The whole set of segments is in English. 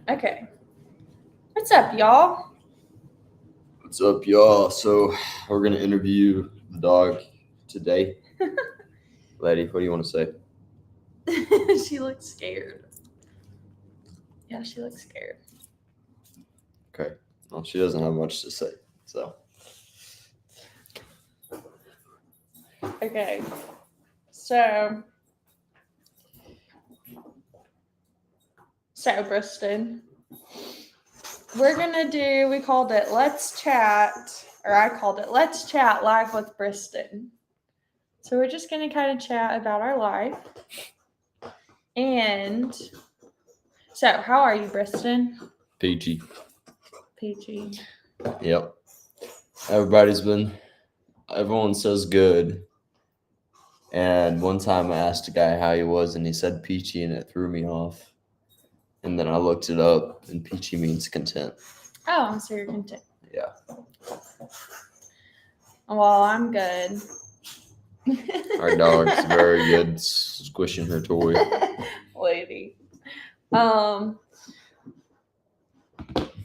Okay. What's up, y'all? What's up, y'all? So we're gonna interview the dog today. Lady, what do you want to say? She looks scared. Yeah, she looks scared. Okay. Well, she doesn't have much to say. So Okay. So Briston, we called it Let's Chat, or I called it Let's Chat Live with Briston. So we're just going to kind of chat about our life. And so, how are you, Briston? peachy. Peachy. Yep. Everyone says good. And one time I asked a guy how he was, and he said peachy, and it threw me off. And then I looked it up, and peachy means content. Oh, so you're content. Yeah. Well, I'm good. Our dog's very good squishing her toy. Lady. Okay,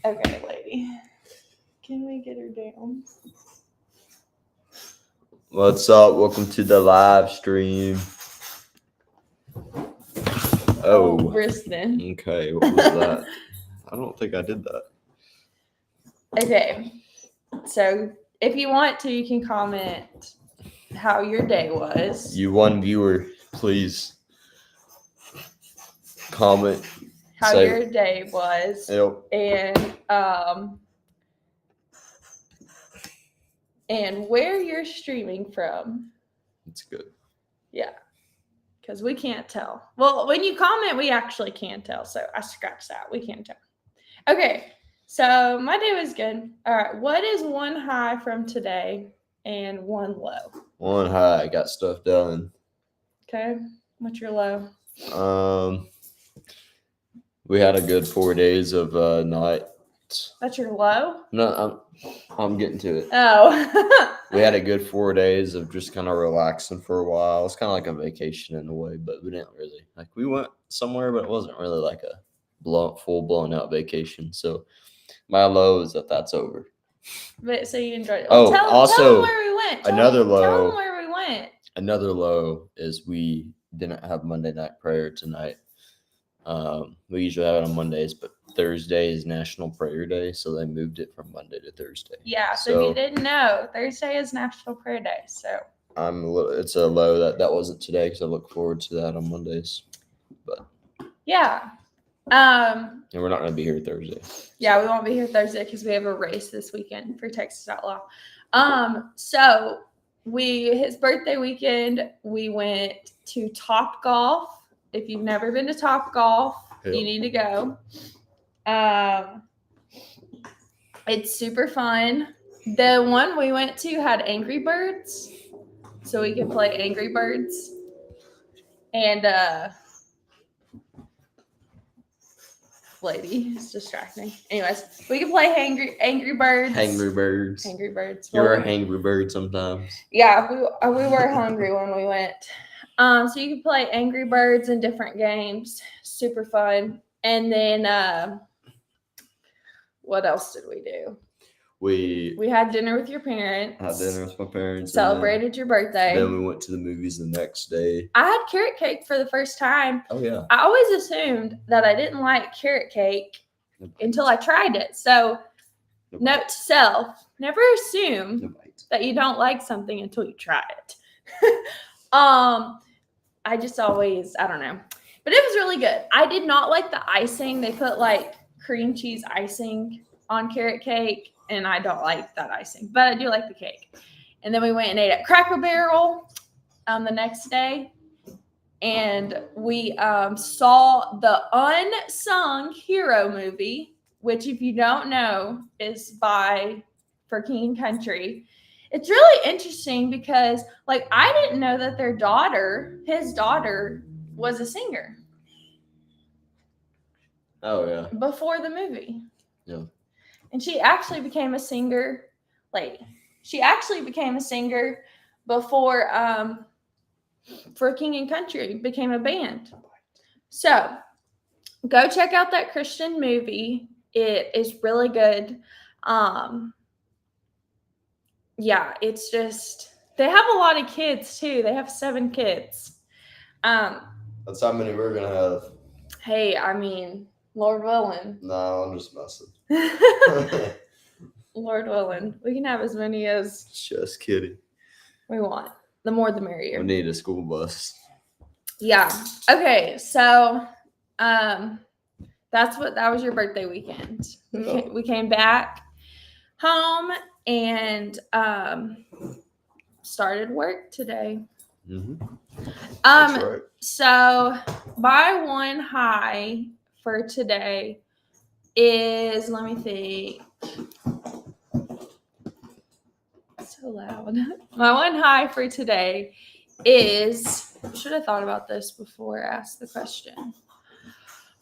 lady. Can we get her down? What's up? Welcome to the live stream. Oh, Briston. Okay, what was that? I don't think I did that. Okay, so if you want to, you can comment how your day was. You one viewer, please comment how your day was. Yep. And where you're streaming from. It's good. Yeah, because we can't tell. Well, when you comment, we actually can tell. So I scratched that. We can't tell. Okay, so my day was good. All right, what is one high from today and one low? One high, got stuff done. Okay, what's your low? We had a good 4 days of night. That's your low? No, I'm getting to it. Oh. We had a good 4 days of just kind of relaxing for a while. It was kind of like a vacation in a way, but we didn't really we went somewhere, but it wasn't really like a full blown out vacation. So my low is that that's over. But so you enjoyed it. Well, tell them where we went. Another low. Tell them where we went. Another low is we didn't have Monday night prayer tonight. We usually have it on Mondays, but Thursday is National Prayer Day, so they moved it from Monday to Thursday. Yeah, so if you didn't know, Thursday is National Prayer Day. So it's a low that wasn't today because I look forward to that on Mondays. But yeah, and we're not going to be here Thursday. Yeah, we won't be here Thursday because we have a race this weekend for Texas Outlaw. So his birthday weekend, we went to Top Golf. If you've never been to Top Golf, you need to go. It's super fun. The one we went to had Angry Birds, so we could play Angry Birds. And lady is distracting. Anyways, we could play Angry Birds. Angry Birds. You're a hangry bird sometimes. Yeah, we were hungry when we went. So you could play Angry Birds in different games. Super fun. And then what else did we do? We had dinner with your parents. Had dinner with my parents. Celebrated your birthday. Then we went to the movies the next day. I had carrot cake for the first time. Oh, yeah. I always assumed that I didn't like carrot cake until I tried it. So, note to self, never assume that you don't like something until you try it. I just always, I don't know. But it was really good. I did not like the icing. They put cream cheese icing on carrot cake, and I don't like that icing, but I do like the cake. And then we went and ate at Cracker Barrel the next day, and we saw the Unsung Hero movie, which, if you don't know, is for King and Country. It's really interesting because, I didn't know that his daughter, was a singer. Oh, yeah. Before the movie. Yeah. And she actually became a singer, She actually became a singer before for King and Country became a band. So go check out that Christian movie. It is really good. Yeah, it's just, they have a lot of kids too. They have 7 kids. That's how many we're gonna have. Hey, I mean, Lord willing. No, I'm just messing. Lord willing, we can have as many as Just kidding. we want. The more the merrier. We need a school bus. Yeah. Okay, so that was your birthday weekend. We came back home and started work today. Mm-hmm. That's right. So my one high for today is, let me think. So loud. My one high for today is, should have thought about this before I asked the question.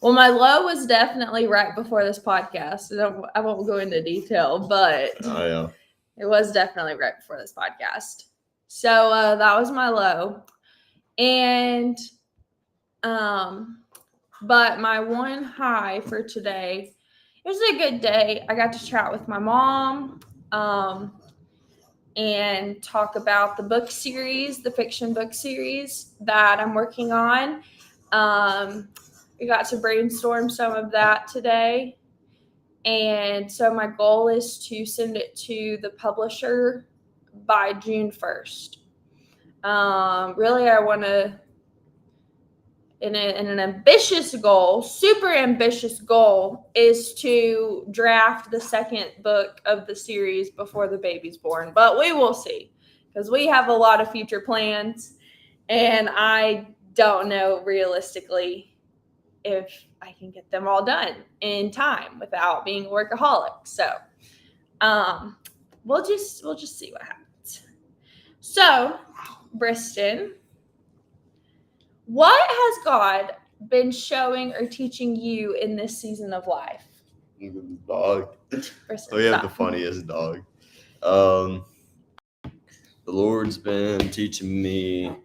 Well, my low was definitely right before this podcast. I won't go into detail, but it was definitely right before this podcast. So that was my low. And but my one high for today, it was a good day. I got to chat with my mom and talk about the book series, the fiction book series that I'm working on. We got to brainstorm some of that today. And so my goal is to send it to the publisher by June 1st. Really, I want to, in an ambitious goal, super ambitious goal, is to draft the second book of the series before the baby's born. But we will see, because we have a lot of future plans, and I don't know realistically if I can get them all done in time without being a workaholic. So we'll just see what happens. So, Briston, what has God been showing or teaching you in this season of life? Dog. Briston, we have the funniest dog. The Lord's been teaching me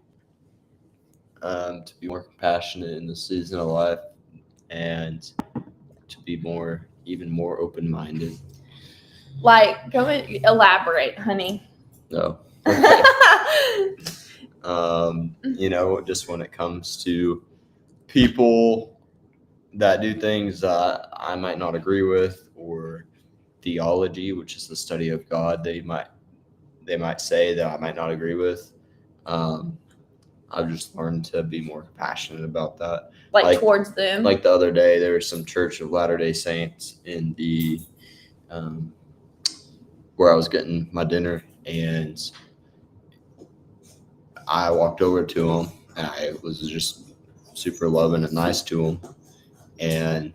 to be more compassionate in this season of life and to be even more open-minded. Like, go and elaborate, honey. No. Just when it comes to people that do things that I might not agree with, or theology, which is the study of God, they might say that I might not agree with. I've just learned to be more compassionate about that. Like towards them. Like the other day, there was some Church of Latter-day Saints in the where I was getting my dinner, and I walked over to him, and I was just super loving and nice to him, and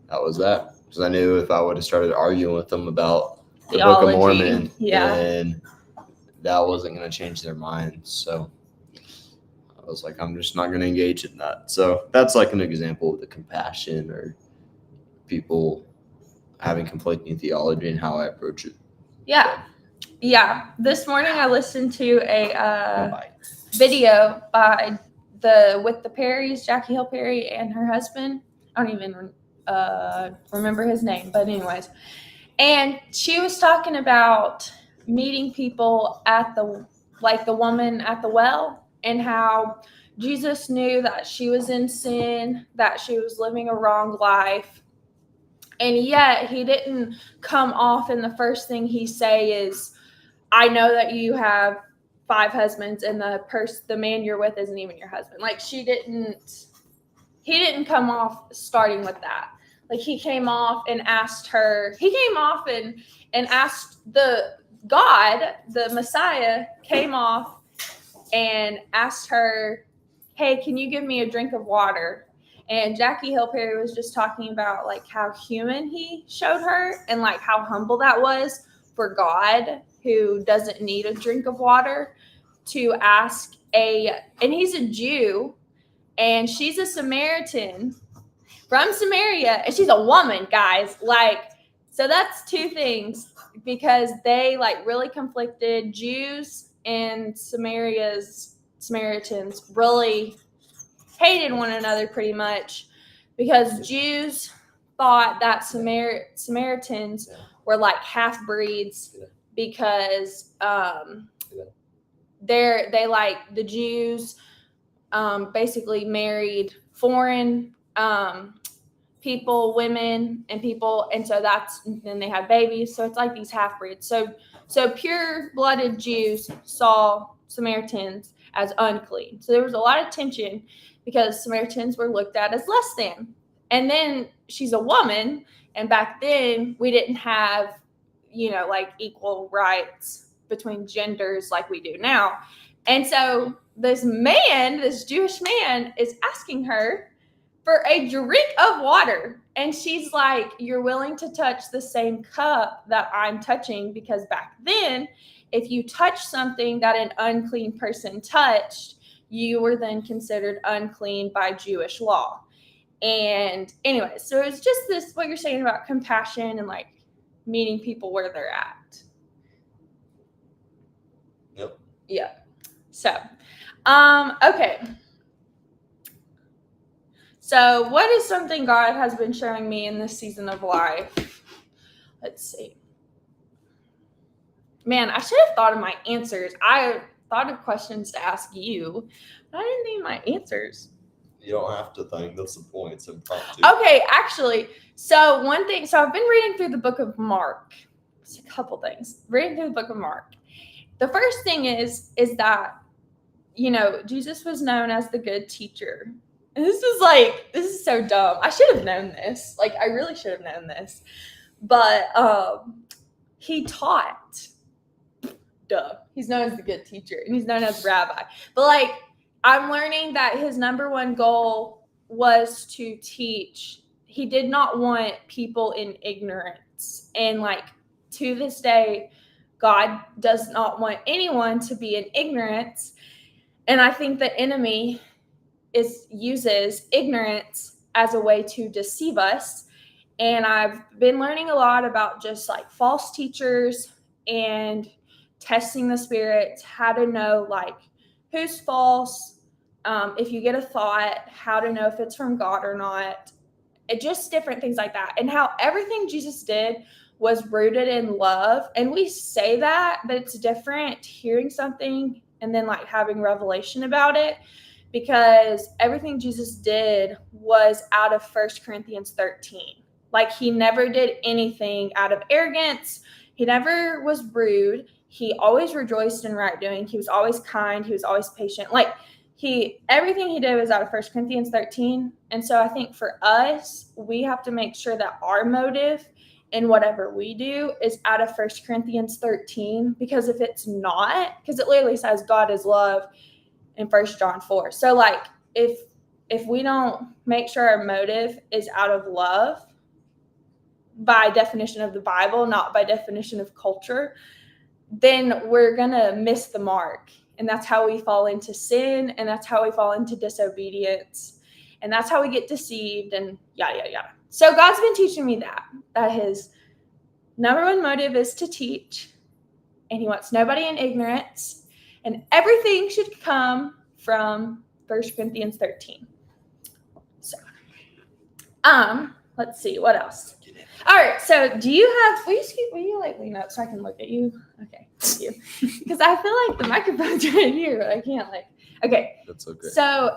that was that. Because I knew if I would have started arguing with them about the Book of Mormon, then that wasn't going to change their minds. So I was like, I'm just not going to engage in that. So that's like an example of the compassion or people having conflicting theology and how I approach it. Yeah. Yeah. This morning I listened to a video by with the Perrys, Jackie Hill Perry and her husband. I don't even remember his name, but anyways. And she was talking about meeting people at the woman at the well, and how Jesus knew that she was in sin, that she was living a wrong life. And yet he didn't come off and the first thing he say is, I know that you have 5 husbands and the man you're with isn't even your husband. Like he didn't come off starting with that. Like he came off and asked the God, the Messiah, came off and asked her, hey, can you give me a drink of water? And Jackie Hill Perry was just talking about like how human he showed her and like how humble that was for God, who doesn't need a drink of water, to ask and he's a Jew and she's a Samaritan from Samaria, and she's a woman, guys. Like, so that's 2 things, because they like really conflicted. Jews and Samaritans really hated one another pretty much. because Jews thought that Samaritans were like half-breeds because they like the Jews basically married foreign people, women, and people, and so then they had babies. So it's like these half-breeds. So pure-blooded Jews saw Samaritans as unclean. So there was a lot of tension because Samaritans were looked at as less than. And then she's a woman, and back then we didn't have, like equal rights between genders like we do now. And so this Jewish man, is asking her for a drink of water. And she's like, you're willing to touch the same cup that I'm touching, because back then, if you touch something that an unclean person touched, you were then considered unclean by Jewish law. And anyway, so it's just this, what you're saying about compassion and like meeting people where they're at. Yep. Yeah. So, okay. So what is something God has been showing me in this season of life? Let's see. Man, I should have thought of my answers. I thought of questions to ask you, but I didn't think of my answers. You don't have to think. That's the point. It's impromptu. Okay, actually, so one thing. So I've been reading through the book of Mark. It's a couple things. Reading through the book of Mark. The first thing is that, Jesus was known as the good teacher. And this is so dumb. I should have known this. Like, I really should have known this. But he taught. Duh. He's known as the good teacher, and he's known as rabbi. But, like, I'm learning that his number one goal was to teach. He did not want people in ignorance. And, like, to this day, God does not want anyone to be in ignorance. And I think the enemy uses ignorance as a way to deceive us. And I've been learning a lot about just like false teachers and testing the spirits, how to know like who's false, if you get a thought, how to know if it's from God or not, just different things like that. And how everything Jesus did was rooted in love. And we say that, but it's different hearing something and then like having revelation about it. Because everything Jesus did was out of 1 Corinthians 13. Like, he never did anything out of arrogance. He never was rude. He always rejoiced in right doing. He was always kind. He was always patient. Like, everything he did was out of 1 Corinthians 13. And so I think for us, we have to make sure that our motive in whatever we do is out of 1 Corinthians 13. Because if it's not, because it literally says God is love in 1 John 4. So like if we don't make sure our motive is out of love by definition of the Bible, not by definition of culture, then we're going to miss the mark. And that's how we fall into sin, and that's how we fall into disobedience, and that's how we get deceived, and yada, yada, yada. So God's been teaching me that his number one motive is to teach, and he wants nobody in ignorance. And everything should come from 1 Corinthians 13. So, let's see, what else? All right, so do you have, will you like lean up so I can look at you? Okay, thank you. Because I feel like the microphone's right here, but I can't okay. That's okay. So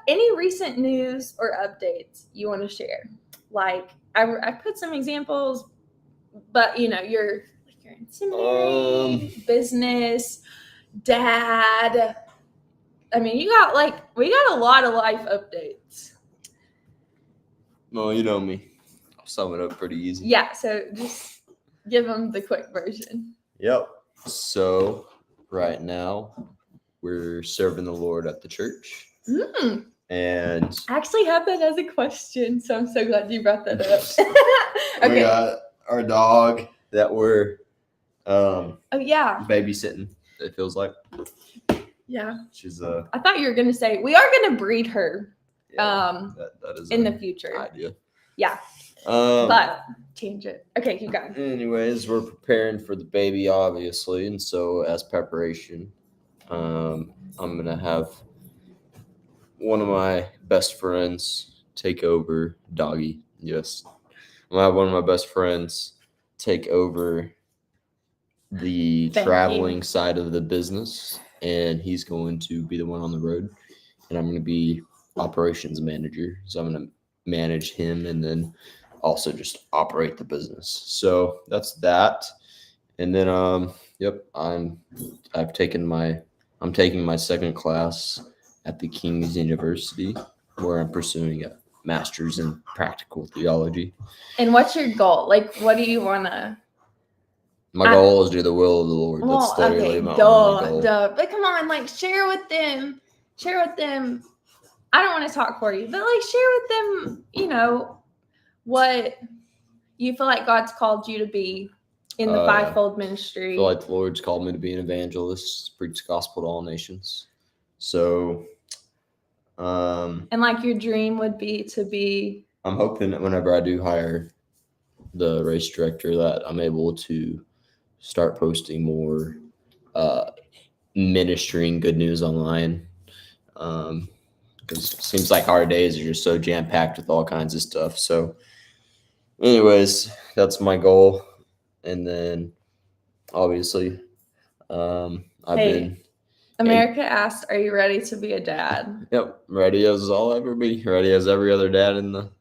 any recent news or updates you want to share? Like, I put some examples, but you're in seminary, business, dad. I mean, we got a lot of life updates. No, you know me. I'll sum it up pretty easy. Yeah, so just give them the quick version. Yep. So right now we're serving the Lord at the church. And I actually have that as a question, so I'm so glad you brought that up. Okay. We got our dog that we're babysitting, it feels like. Yeah. She's I thought you were gonna say we are gonna breed her that is in the future. Idea. Yeah. But change it. Okay, keep going. Anyways, we're preparing for the baby, obviously, and so as preparation, I'm gonna have one of my best friends take over Doggy. Yes. I'm gonna have one of my best friends take over the Thank traveling you. side of the business, and he's going to be the one on the road, and I'm going to be operations manager. So I'm going to manage him and then also just operate the business. So that's that. And then yep, I'm taking my second class at the King's University, where I'm pursuing a master's in practical theology. And what's your goal? Like, what do you want to? My goal is to do the will of the Lord. Well, That's literally okay, my only goal. But come on, like, share with them. I don't want to talk for you, but like, share with them, what you feel like God's called you to be in the fivefold ministry. I feel like the Lord's called me to be an evangelist, preach the gospel to all nations. So, and like your dream would be to be. I'm hoping that whenever I do hire the race director, that I'm able to start posting more ministering good news online. Because it seems like our days are just so jam-packed with all kinds of stuff. So anyways, that's my goal. And then obviously, America asked, are you ready to be a dad? Yep, ready as I'll ever be. Ready as every other dad in the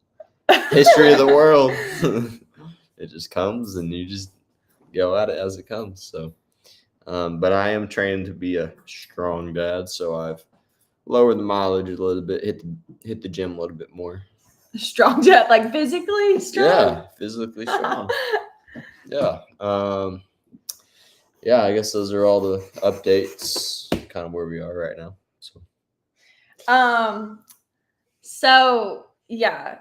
history of the world. It just comes and you just go at it as it comes. So, but I am trained to be a strong dad, so I've lowered the mileage a little bit, hit the gym a little bit more. Strong dad, like physically strong? Yeah, physically strong. Yeah. Yeah, I guess those are all the updates, kind of where we are right now. So yeah.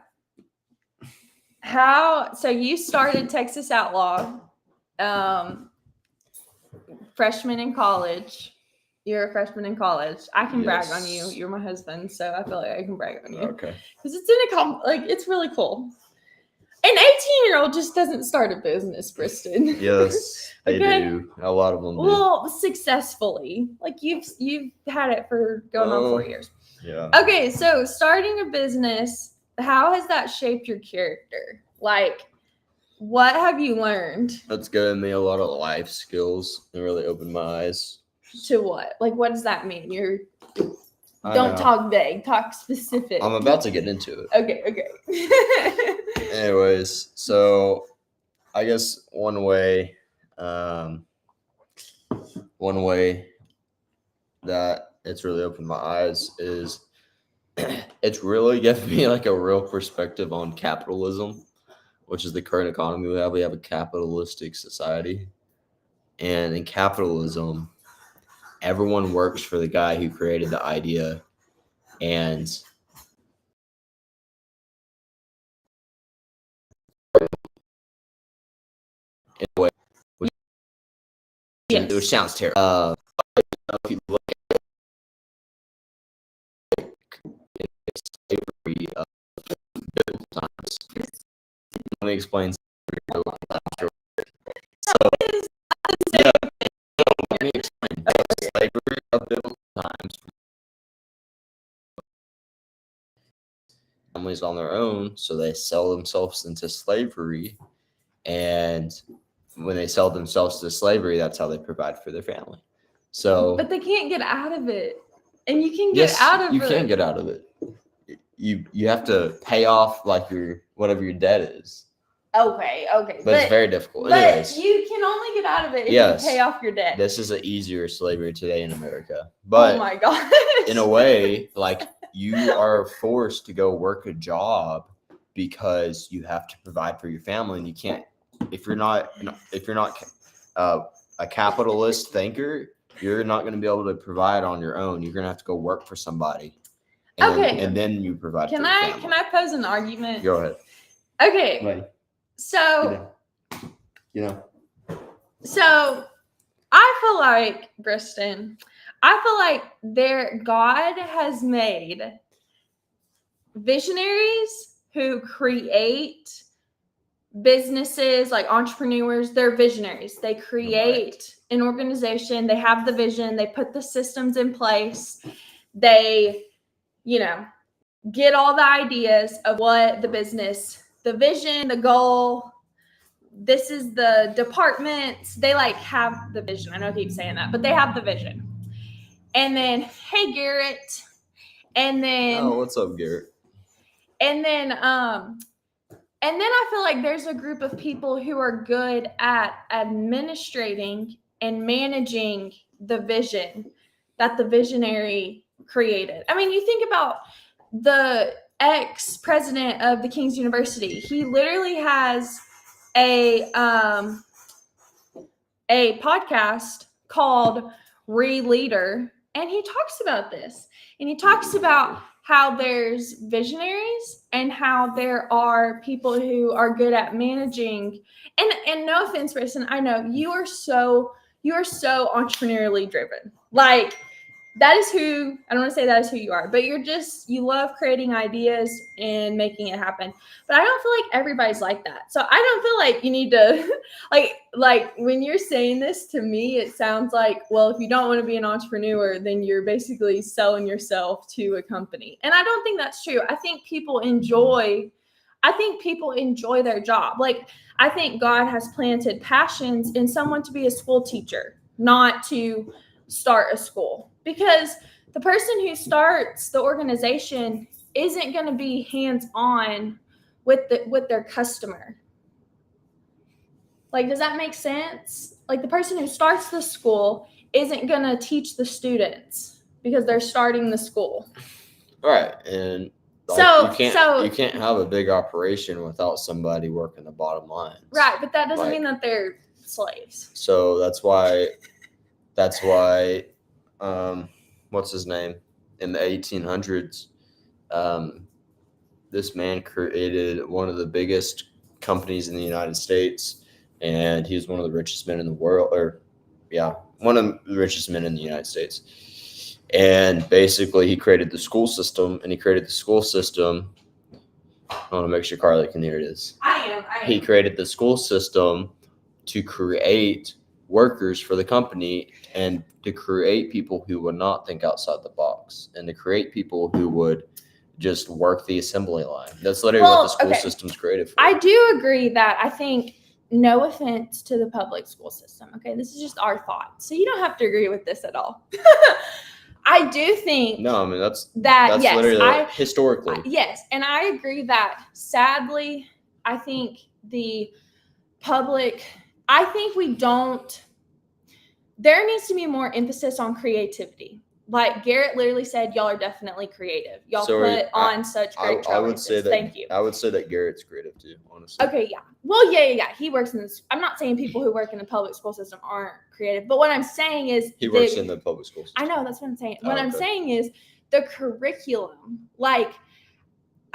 So you started Texas Outlaw, freshman in college. You're a freshman in college. I can brag on you. You're my husband, so I feel like I can brag on you. Okay. Because it's really cool. An 18-year-old just doesn't start a business, Briston. Yes, they do. A lot of them do. Well, successfully. Like you've had it for going on 4 years. Yeah. Okay, so starting a business, how has that shaped your character? Like, what have you learned? That's given me a lot of life skills and really opened my eyes. To what? Like, what does that mean? Don't talk vague, talk specific. I'm about to get into it. Okay. Anyways, so I guess one way that it's really opened my eyes is it's really given me like a real perspective on capitalism, which is the current economy we have. We have a capitalistic society, and in capitalism, everyone works for the guy who created the idea, and in a way, which sounds terrible. If you look at slavery of biblical times, let me explain. Let me explain. Slavery of biblical times. Families on their own, so they sell themselves into slavery, and when they sell themselves to slavery, that's how they provide for their family. So, but they can't get out of it, and you can get out of it. You can get out of it. You have to pay off like whatever your debt is. Okay. But it's very difficult. But anyways, you can only get out of it if you pay off your debt. This is an easier slavery today in America. But oh my gosh. In a way, like you are forced to go work a job because you have to provide for your family, and you can't if you're not a capitalist thinker, you're not going to be able to provide on your own. You're going to have to go work for somebody. And then you provide. Can I pose an argument? Go ahead. Okay. Buddy. So, So I feel like, Briston, God has made visionaries who create businesses, like entrepreneurs. They're visionaries. They create an organization. They have the vision. They put the systems in place. They, get all the ideas of what the business, the vision, the goal, this is the departments. They like have the vision. I know I keep saying that, but they have the vision. And then, hey, Garrett. And then, oh, what's up, Garrett? And then I feel like there's a group of people who are good at administrating and managing the vision that the visionary created. I mean, you think about the ex-president of the King's University. He literally has a podcast called Re-Leader, and he talks about this. And he talks about how there's visionaries and how there are people who are good at managing. And no offense, Briston, I know you are so entrepreneurially driven. Like, that is who, I don't want to say that is who you are, but you love creating ideas and making it happen. But I don't feel like everybody's like that. So I don't feel like you need to, like when you're saying this to me, it sounds like, well, if you don't want to be an entrepreneur, then you're basically selling yourself to a company. And I don't think that's true. I think people enjoy their job. Like, I think God has planted passions in someone to be a school teacher, not to start a school, because the person who starts the organization isn't going to be hands-on with their customer. Like, does that make sense? Like, the person who starts the school isn't going to teach the students because they're starting the school. Right. And like, you can't have a big operation without somebody working the bottom line. Right, but that doesn't mean that they're slaves. So that's why what's his name, in the 1800s, this man created one of the biggest companies in the United States, and he was one of the richest men in the world, one of the richest men in the United States. And basically he created the school system, I want to make sure Carly can hear this. I am. He created the school system to create workers for the company, and to create people who would not think outside the box, and to create people who would just work the assembly line. That's literally what the school system's created for. I do agree that I think, no offense to the public school system, okay, this is just our thought, so you don't have to agree with this at all. I do think that's yes, literally historically. Yes, and I agree that sadly, I think there needs to be more emphasis on creativity. Like Garrett literally said, y'all are definitely creative. Y'all put on such great choices. Thank you. I would say that Garrett's creative too, honestly. Okay, yeah. Well, yeah. He works in this. I'm not saying people who work in the public school system aren't creative, but what I'm saying is he works in the public school system. I know, that's what I'm saying. What I'm saying is the curriculum. Like,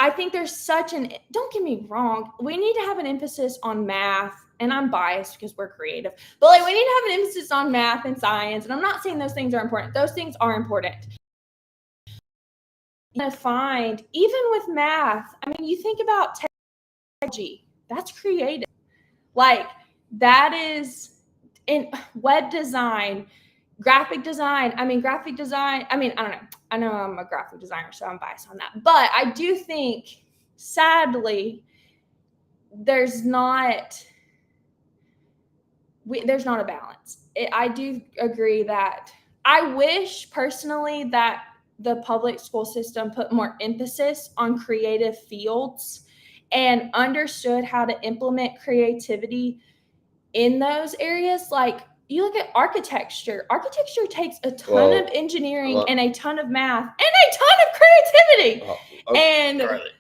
I think there's don't get me wrong, we need to have an emphasis on math. And I'm biased because we're creative, but like, we need to have an emphasis on math and science. And I'm not saying those things are important. Those things are important. I find, even with math, I mean, you think about technology, that's creative. Like, that is in web design, graphic design. I don't know. I know I'm a graphic designer, so I'm biased on that. But I do think, sadly, there's not a balance. I do agree that I wish personally that the public school system put more emphasis on creative fields and understood how to implement creativity in those areas. Like, you look at architecture. Architecture takes a ton of engineering and a ton of math and a ton of creativity. And Carly.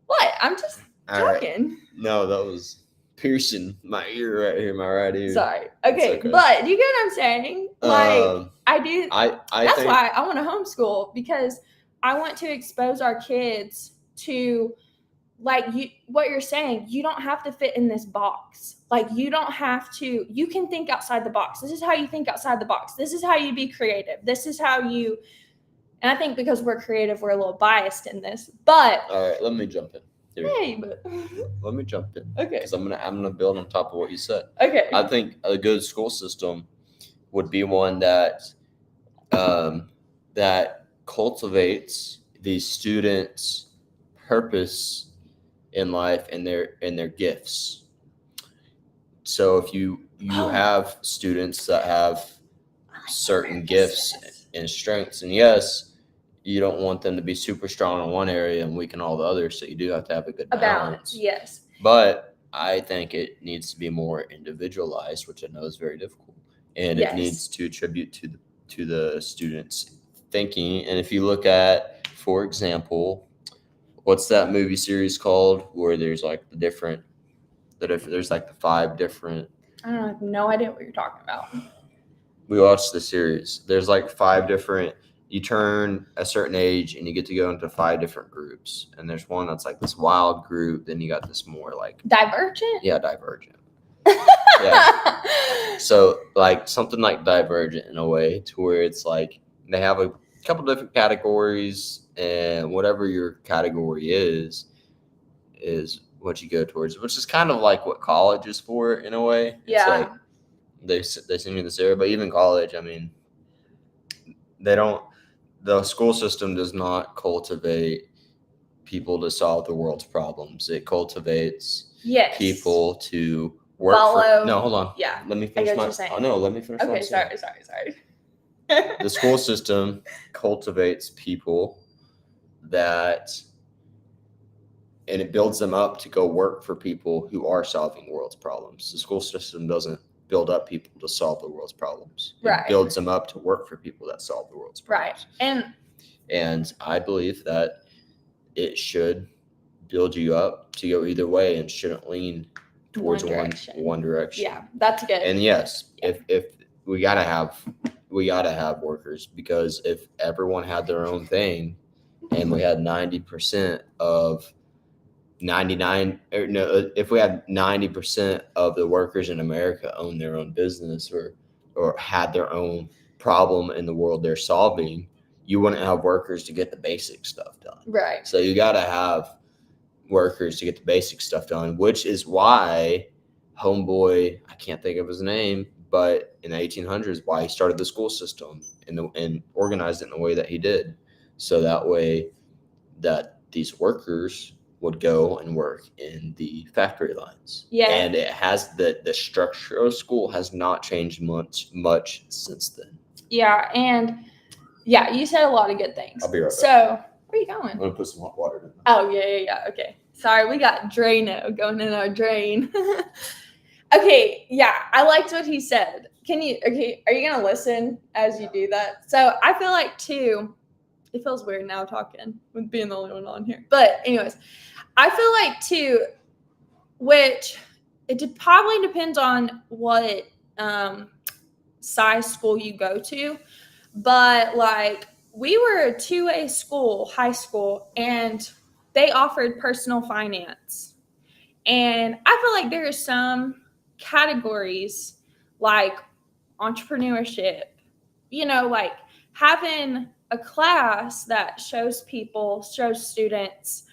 What? I'm just talking. Right. No, that was piercing my ear right here, my right ear. Sorry. Okay, but do you get what I'm saying? Like, I do. That's why I want to homeschool, because I want to expose our kids to, like, what you're saying. You don't have to fit in this box. Like, you don't have to. You can think outside the box. This is how you think outside the box. This is how you be creative. This is how you. And I think because we're creative, we're a little biased in this. But all right, let me jump in. Let me jump in. Okay. Because I'm gonna build on top of what you said. Okay. I think a good school system would be one that that cultivates these students' purpose in life and their gifts. So if you have students that have certain gifts and strengths, and yes, you don't want them to be super strong in one area and weak in all the others, so you do have to have a good balance. Yes. But I think it needs to be more individualized, which I know is very difficult, and it needs to attribute to the students' thinking. And if you look at, for example, what's that movie series called where there's like there's like the 5 different. I don't have no idea what you're talking about. We watched the series. There's like 5 different. You turn a certain age and you get to go into 5 different groups. And there's one that's like this wild group. Then you got this more like Divergent. Yeah, Divergent. Yeah. So like something like Divergent in a way, to where it's like they have a couple different categories, and whatever your category is what you go towards, which is kind of like what college is for in a way. It's like they send you this area, but even college, I mean, the school system does not cultivate people to solve the world's problems. It cultivates people to work hold on. Yeah. Let me finish let me finish. Okay, sorry. The school system cultivates people and it builds them up to go work for people who are solving the world's problems. The school system doesn't build up people to solve the world's problems. It builds them up to work for people that solve the world's problems. Right. And I believe that it should build you up to go either way and shouldn't lean towards one direction. Yeah, that's good. And yes, if we gotta have workers, because if everyone had their own thing and we had 90% of 99 or no, if we had 90% of the workers in America own their own business or had their own problem in the world they're solving, you wouldn't have workers to get the basic stuff done. Right. So you got to have workers to get the basic stuff done, which is why homeboy, I can't think of his name, but in the 1800s, why he started the school system and organized it in the way that he did. So that way that these workers would go and work in the factory lines. Yeah. And it has the structure of school has not changed much since then. Yeah. And yeah, you said a lot of good things. I'll be right back. So where are you going? I'm going to put some hot water in. Oh, yeah. Okay. Sorry, we got Drano going in our drain. Okay. Yeah. I liked what he said. Are you going to listen as you do that? So I feel like too, it feels weird now talking with being the only one on here. But anyways, I feel like too, which it probably depends on what size school you go to. But like we were a 2A school, high school, and they offered personal finance. And I feel like there are some categories like entrepreneurship, like having a class that shows students,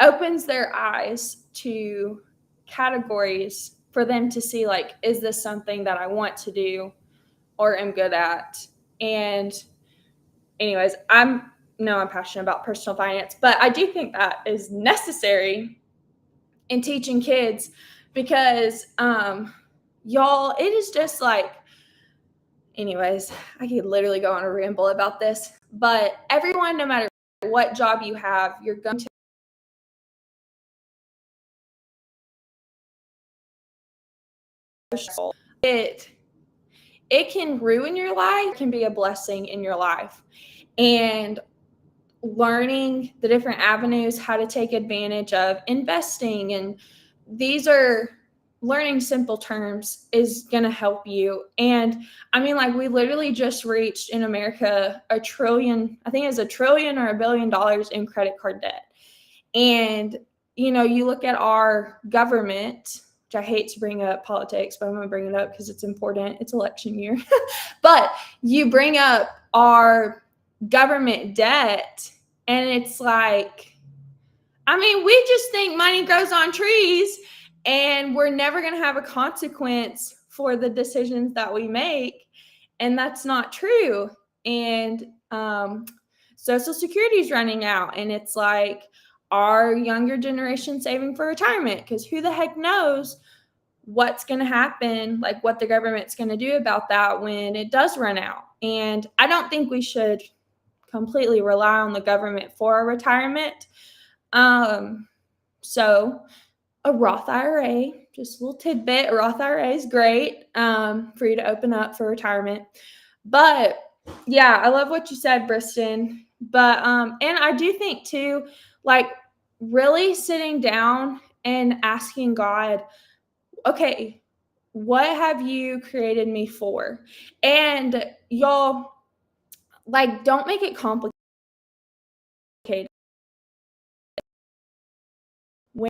opens their eyes to categories for them to see, like, is this something that I want to do or am good at? And anyways, I'm passionate about personal finance, but I do think that is necessary in teaching kids because, y'all, it is just like, anyways, I could literally go on a ramble about this, but everyone, no matter what job you have, you're going to it can ruin your life, can be a blessing in your life. And learning the different avenues, how to take advantage of investing, and these are learning simple terms is going to help you. And I mean, like, we literally just reached in America $1 trillion, I think it's $1 trillion or $1 billion in credit card debt. And, you look at our government, which I hate to bring up politics, but I'm going to bring it up because it's important. It's election year. But you bring up our government debt, and it's like, I mean, we just think money grows on trees and we're never going to have a consequence for the decisions that we make. And that's not true. And so Social Security is running out, and it's like, our younger generation saving for retirement? Because who the heck knows what's going to happen, like what the government's going to do about that when it does run out. And I don't think we should completely rely on the government for our retirement. So a Roth IRA, just a little tidbit, a Roth IRA is great for you to open up for retirement. But yeah, I love what you said, Briston. But and I do think too, like really sitting down and asking God, okay, what have you created me for? And y'all, like, don't make it complicated. When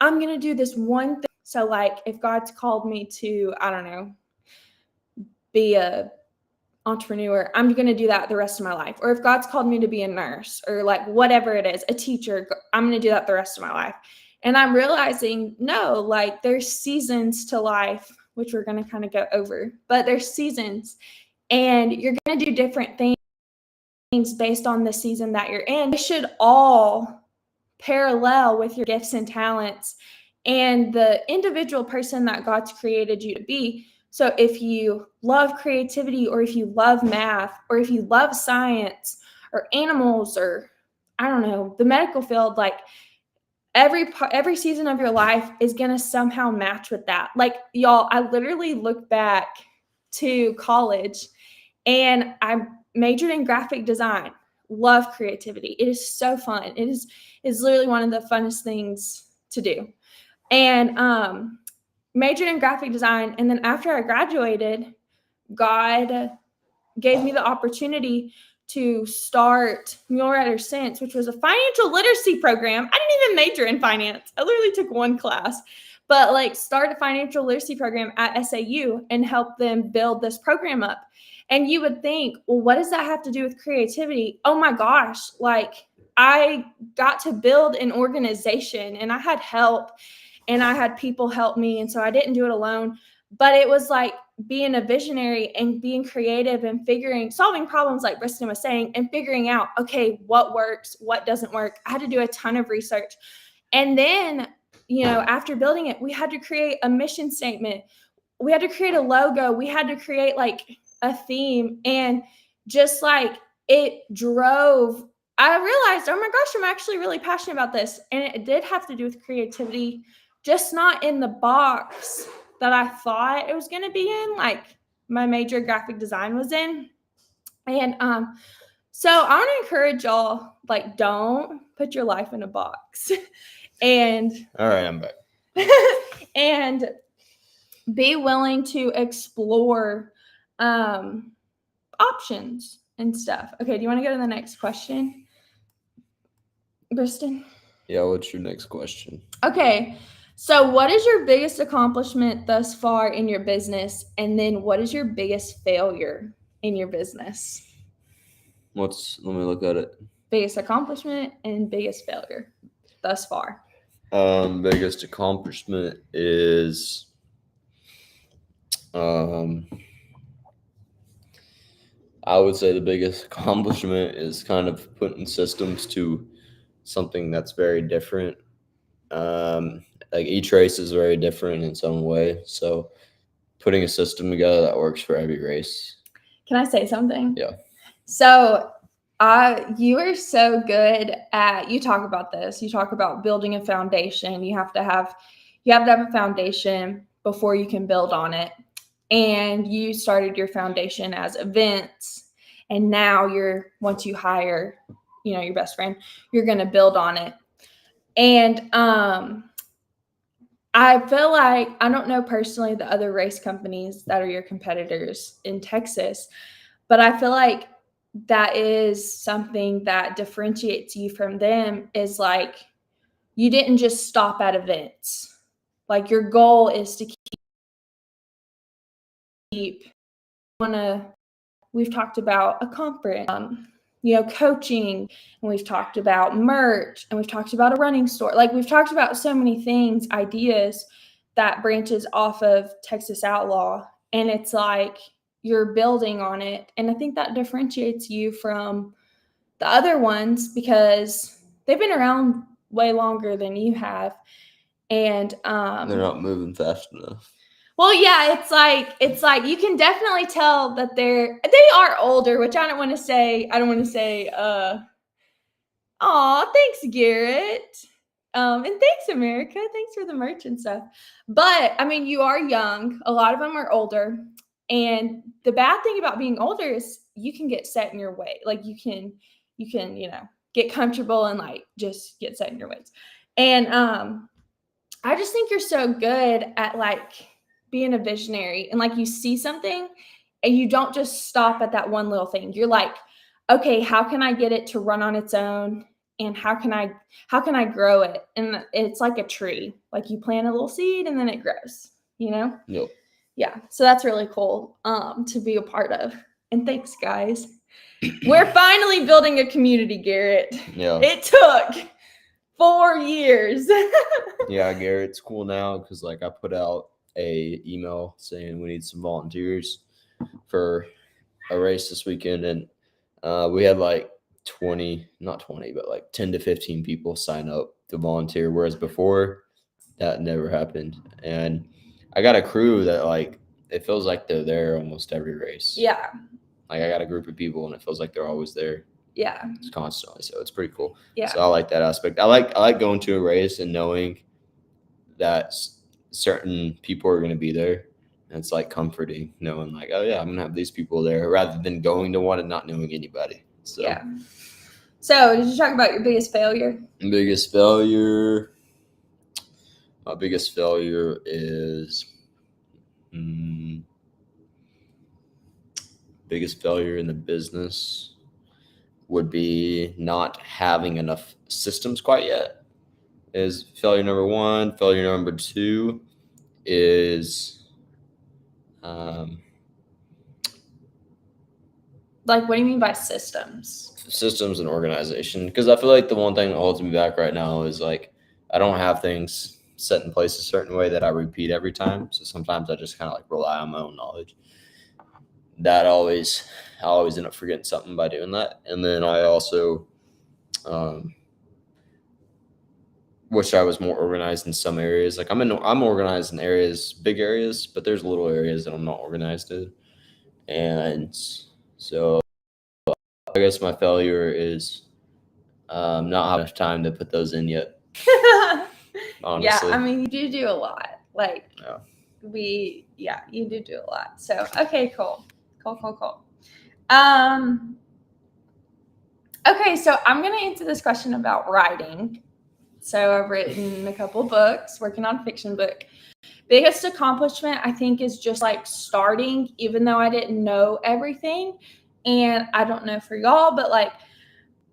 I'm going to do this one thing. So, like, if God's called me to, I don't know, be a entrepreneur, I'm going to do that the rest of my life. Or if God's called me to be a nurse or like whatever it is, a teacher, I'm going to do that the rest of my life. And I'm realizing, no, like there's seasons to life, which we're going to kind of go over, but there's seasons and you're going to do different things based on the season that you're in. They should all parallel with your gifts and talents and the individual person that God's created you to be. So if you love creativity, or if you love math, or if you love science or animals, or I don't know, the medical field, like every season of your life is going to somehow match with that. Like y'all, I literally look back to college and I majored in graphic design. Love creativity. It is so fun. It is literally one of the funnest things to do. And majored in graphic design. And then after I graduated, God gave me the opportunity to start Mule Writer Sense, which was a financial literacy program. I didn't even major in finance. I literally took one class, but like start a financial literacy program at SAU and help them build this program up. And you would think, well, what does that have to do with creativity? Oh my gosh, like I got to build an organization and I had help and I had people help me. And so I didn't do it alone, but it was like being a visionary and being creative and solving problems like Briston was saying, and figuring out, okay, what works, what doesn't work. I had to do a ton of research. And then, you know, after building it, we had to create a mission statement. We had to create a logo. We had to create like a theme. And just like it drove, I realized, oh my gosh, I'm actually really passionate about this. And it did have to do with creativity, just not in the box that I thought it was going to be in, like my major graphic design was in. And so I want to encourage y'all, like, don't put your life in a box. And all right, I'm back. And be willing to explore options and stuff. Okay, do you want to go to the next question, Briston? Yeah, what's your next question? Okay, so what is your biggest accomplishment thus far in your business? And then what is your biggest failure in your business? Let me look at it. Biggest accomplishment and biggest failure thus far. Biggest accomplishment is I would say the biggest accomplishment is kind of putting systems to something that's very different. Like each race is very different in its own way. So putting a system together that works for every race. Can I say something? Yeah. So you are so good at, you talk about this, you talk about building a foundation. You have to have a foundation before you can build on it. And you started your foundation as events. And now once you hire, you know, your best friend, you're going to build on it. And I feel like, I don't know personally the other race companies that are your competitors in Texas, but I feel like that is something that differentiates you from them, is like, you didn't just stop at events. Like your goal is to we've talked about a conference, you know, coaching, and we've talked about merch, and we've talked about a running store. Like we've talked about so many things, ideas that branches off of Texas Outlaw. And it's like, you're building on it. And I think that differentiates you from the other ones because they've been around way longer than you have. And they're not moving fast enough. Well, yeah, it's like you can definitely tell that they are older, which I don't want to say, aw, thanks, Garrett. And thanks, America. Thanks for the merch and stuff. But I mean, you are young. A lot of them are older. And the bad thing about being older is you can get set in your way. Like you can, get comfortable and like just get set in your ways. And I just think you're so good at like being a visionary and like you see something and you don't just stop at that one little thing. You're like, okay, how can I get it to run on its own? And how can I grow it? And it's like a tree. Like you plant a little seed and then it grows, Yep. Yeah. So that's really cool to be a part of. And thanks, guys. We're finally building a community, Garrett. Yeah. It took 4 years. Yeah, Garrett's cool now because like I put out a email saying we need some volunteers for a race this weekend, and we had like 10 to 15 people sign up to volunteer, whereas before that never happened. And I got a crew that like it feels like they're there almost every race. Yeah. Like I got a group of people and it feels like they're always there. Yeah. It's constantly. So it's pretty cool. Yeah. So I like that aspect. I like going to a race and knowing that certain people are going to be there. And it's like comforting knowing like, oh yeah, I'm going to have these people there rather than going to one and not knowing anybody. So yeah. So did you talk about your biggest failure? Biggest failure. My biggest failure is biggest failure in the business would be not having enough systems quite yet. Is failure number one. Failure number two is like what do you mean by systems? Systems and organization. Because I feel like the one thing that holds me back right now is like I don't have things set in place a certain way that I repeat every time. So sometimes I just kind of like rely on my own knowledge. That I always end up forgetting something by doing that. And then I also wish I was more organized in some areas. Like I'm organized in areas, big areas, but there's little areas that I'm not organized in. And so I guess my failure is not have enough time to put those in yet. Honestly. Yeah, I mean, you do a lot. Like, yeah. You do a lot. So, okay, cool. Okay, so I'm going to answer this question about writing. So I've written a couple books, working on a fiction book. Biggest accomplishment, I think, is just like starting, even though I didn't know everything. And I don't know for y'all, but like,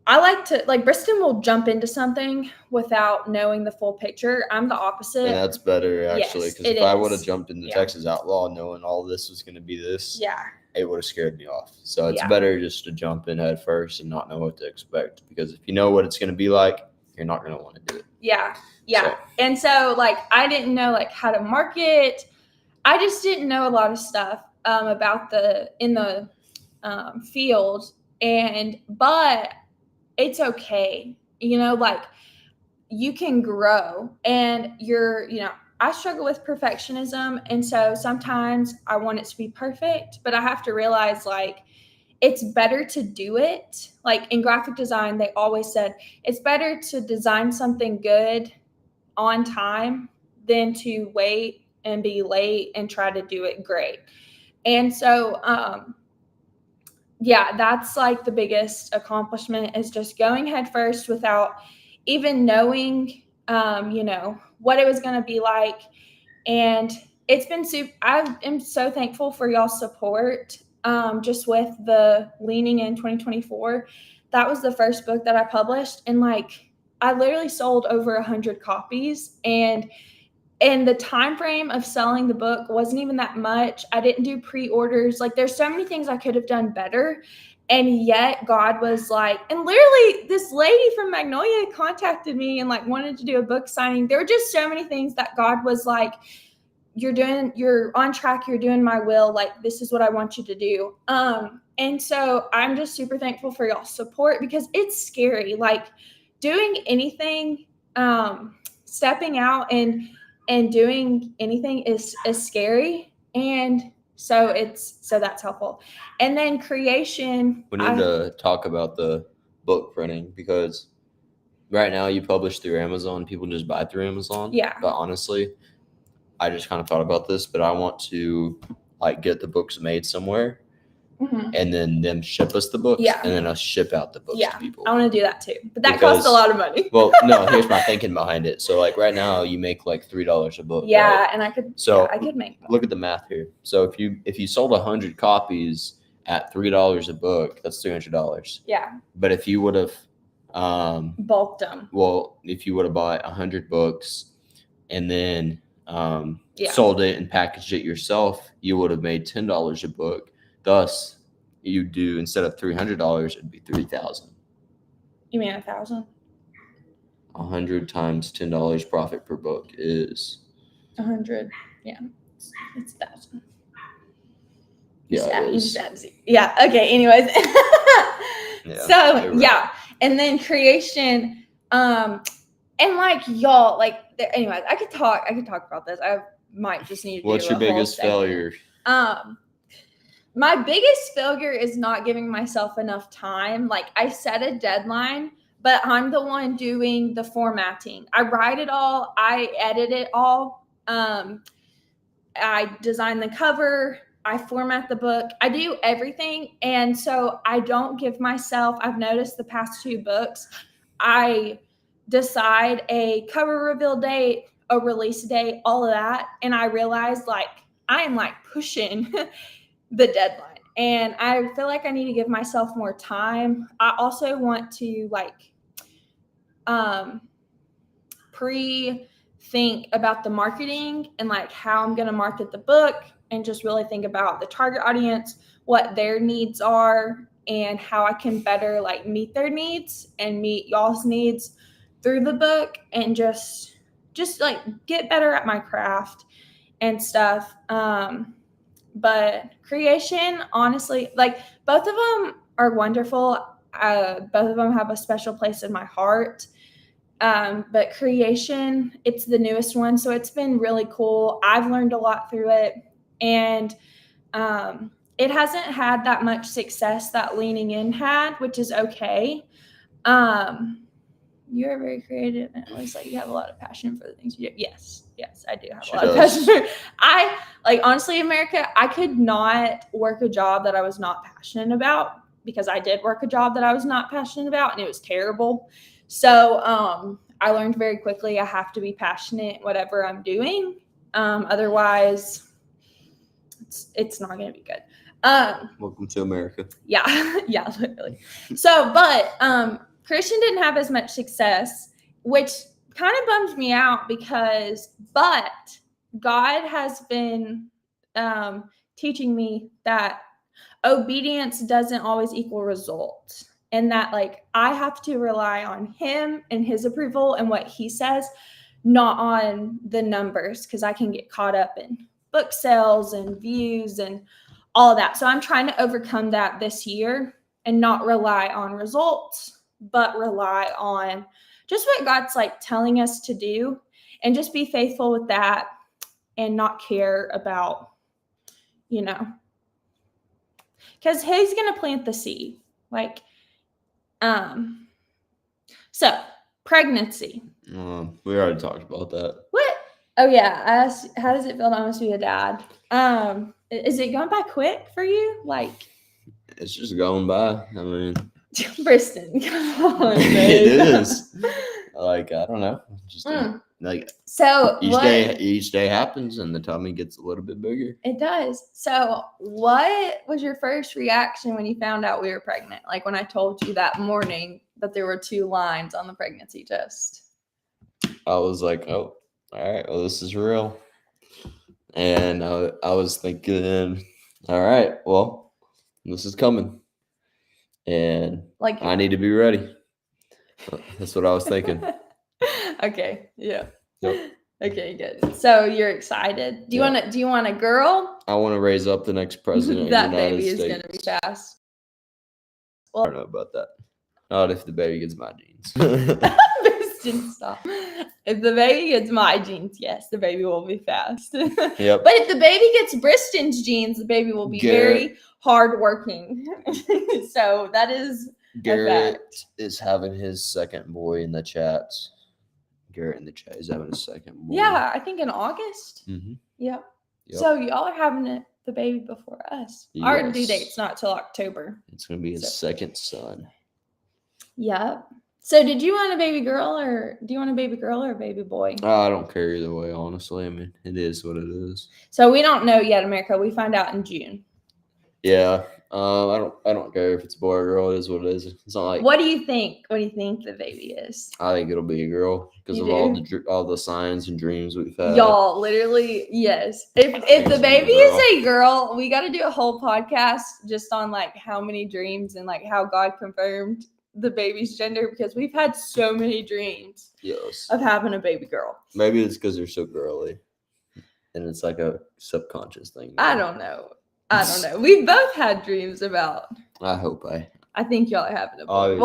I like to, like, Briston will jump into something without knowing the full picture. I'm the opposite. And that's better, actually, because if I would have jumped into Texas Outlaw knowing all this was going to be this, it would have scared me off. So it's better just to jump in head first and not know what to expect, because if you know what it's going to be like, you're not going to want to do it. Yeah. So. And so, like, I didn't know, like, how to market. I just didn't know a lot of stuff about the field. But it's okay. Like, you can grow, and I struggle with perfectionism. And so sometimes I want it to be perfect, but I have to realize, like, it's better to do it. Like in graphic design, they always said it's better to design something good on time than to wait and be late and try to do it great. And so, that's like the biggest accomplishment, is just going head first without even knowing, what it was going to be like. And it's been I am so thankful for y'all's support. Just with the Leaning in 2024, that was the first book that I published, and like I literally sold over 100 copies, and the time frame of selling the book wasn't even that much. I didn't do pre-orders. Like, there's so many things I could have done better, and yet God was like, and literally this lady from Magnolia contacted me and like wanted to do a book signing. There were just so many things that God was like, you're on track, you're doing my will, like this is what I want you to do. And so I'm just super thankful for y'all's support because it's scary. Like doing anything, stepping out and doing anything is scary. And so that's helpful. And then creation. We need to talk about the book printing because right now you publish through Amazon. People just buy through Amazon. Yeah. But honestly, I just kind of thought about this, but I want to like get the books made somewhere and then them ship us the books and then us ship out the books to people. I want to do that too. But that costs a lot of money. Well, no, here's my thinking behind it. So like right now you make like $3 a book. Yeah, right? and I could make that. Look at the math here. So if you sold 100 copies at $3 a book, that's $300. Yeah. But if you would have bulked them. Well, if you would have bought 100 books and then sold it and packaged it yourself, you would have made $10 a book. Thus, you do instead of $300, it'd be $3,000. You mean 1,000? 100 times $10 profit per book is 100. Yeah, it's 1,000. Yeah. Okay. Anyways. And then creation, and like y'all, like anyways, I could talk about this. I might just need to. What's your biggest failure? My biggest failure is not giving myself enough time. Like I set a deadline, but I'm the one doing the formatting. I write it all. I edit it all. I design the cover. I format the book. I do everything. And so I don't give myself, I've noticed the past 2 books, I decide a cover reveal date, a release date, all of that. And I realize like I am like pushing the deadline. And I feel like I need to give myself more time. I also want to like pre-think about the marketing and like how I'm going to market the book and just really think about the target audience, what their needs are, and how I can better like meet their needs and meet y'all's needs through the book and just like get better at my craft and stuff. But creation, honestly, like both of them are wonderful. Both of them have a special place in my heart. But creation, it's the newest one. So it's been really cool. I've learned a lot through it. And it hasn't had that much success that Leaning In had, which is okay. You're very creative, and it looks like you have a lot of passion for the things you do. Yes, I do have a lot of passion for it. Honestly, America, I could not work a job that I was not passionate about because I did work a job that I was not passionate about, and it was terrible. So I learned very quickly I have to be passionate whatever I'm doing. Otherwise, it's not going to be good. Welcome to America. Yeah, literally. So, but Christian didn't have as much success, which kind of bums me out but God has been teaching me that obedience doesn't always equal results. And that like I have to rely on him and his approval and what he says, not on the numbers, because I can get caught up in book sales and views and all of that. So I'm trying to overcome that this year and not rely on results, but rely on just what God's like telling us to do and just be faithful with that and not care about, because he's going to plant the seed. Like, so pregnancy. We already talked about that. What? Oh yeah. I asked, how does it feel to almost be a dad? Is it going by quick for you? Like, it's just going by. I mean, Briston, come on, it is. Like, I don't know. Just like so each day happens and the tummy gets a little bit bigger. It does. So what was your first reaction when you found out we were pregnant? Like when I told you that morning that there were 2 lines on the pregnancy test. I was like, oh, all right, well, this is real. And I was thinking, all right, well, this is coming. And like I need to be ready. That's what I was thinking. Okay. Yeah. Yep. Okay, good. So you're excited. Do you want a girl? I want to raise up the next president That of the United baby States. is gonna be fast. I don't know about that. Not if the baby gets my genes. Briston, stop. If the baby gets my genes, yes, the baby will be fast. Yep. But if the baby gets Briston's genes, the baby will be very hardworking. So that is Garrett is having his second boy in the chat. Garrett in the chat is having a second boy. Yeah, I think in August. Mm-hmm. Yep. So y'all are having the baby before us. Yes. Our due date's not till October. It's gonna be his second son. Yep. So did you want a baby girl or do you want a baby girl or a baby boy? I don't care either way, honestly. I mean, it is what it is. So we don't know yet, America. We find out in June. Yeah. I don't care if it's a boy or girl. It is what it is. It's not like. What do you think? What do you think the baby is? I think it'll be a girl because of all the signs and dreams we've had. Y'all, literally, yes. If the baby is a girl, we got to do a whole podcast just on like how many dreams and like how God confirmed the baby's gender, because we've had so many dreams of having a baby girl. Maybe it's because they're so girly and it's like a subconscious thing. I don't know. We both had dreams about. I think y'all are having a boy. Obviously.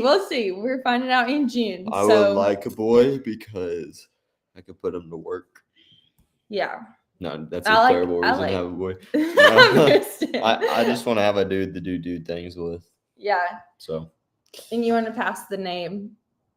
Well, we'll see. We're finding out in June. I would like a boy because I could put him to work. Yeah. No, that's a terrible reason to have a boy. I just want to have a dude to do things with. Yeah. So. And you want to pass the name?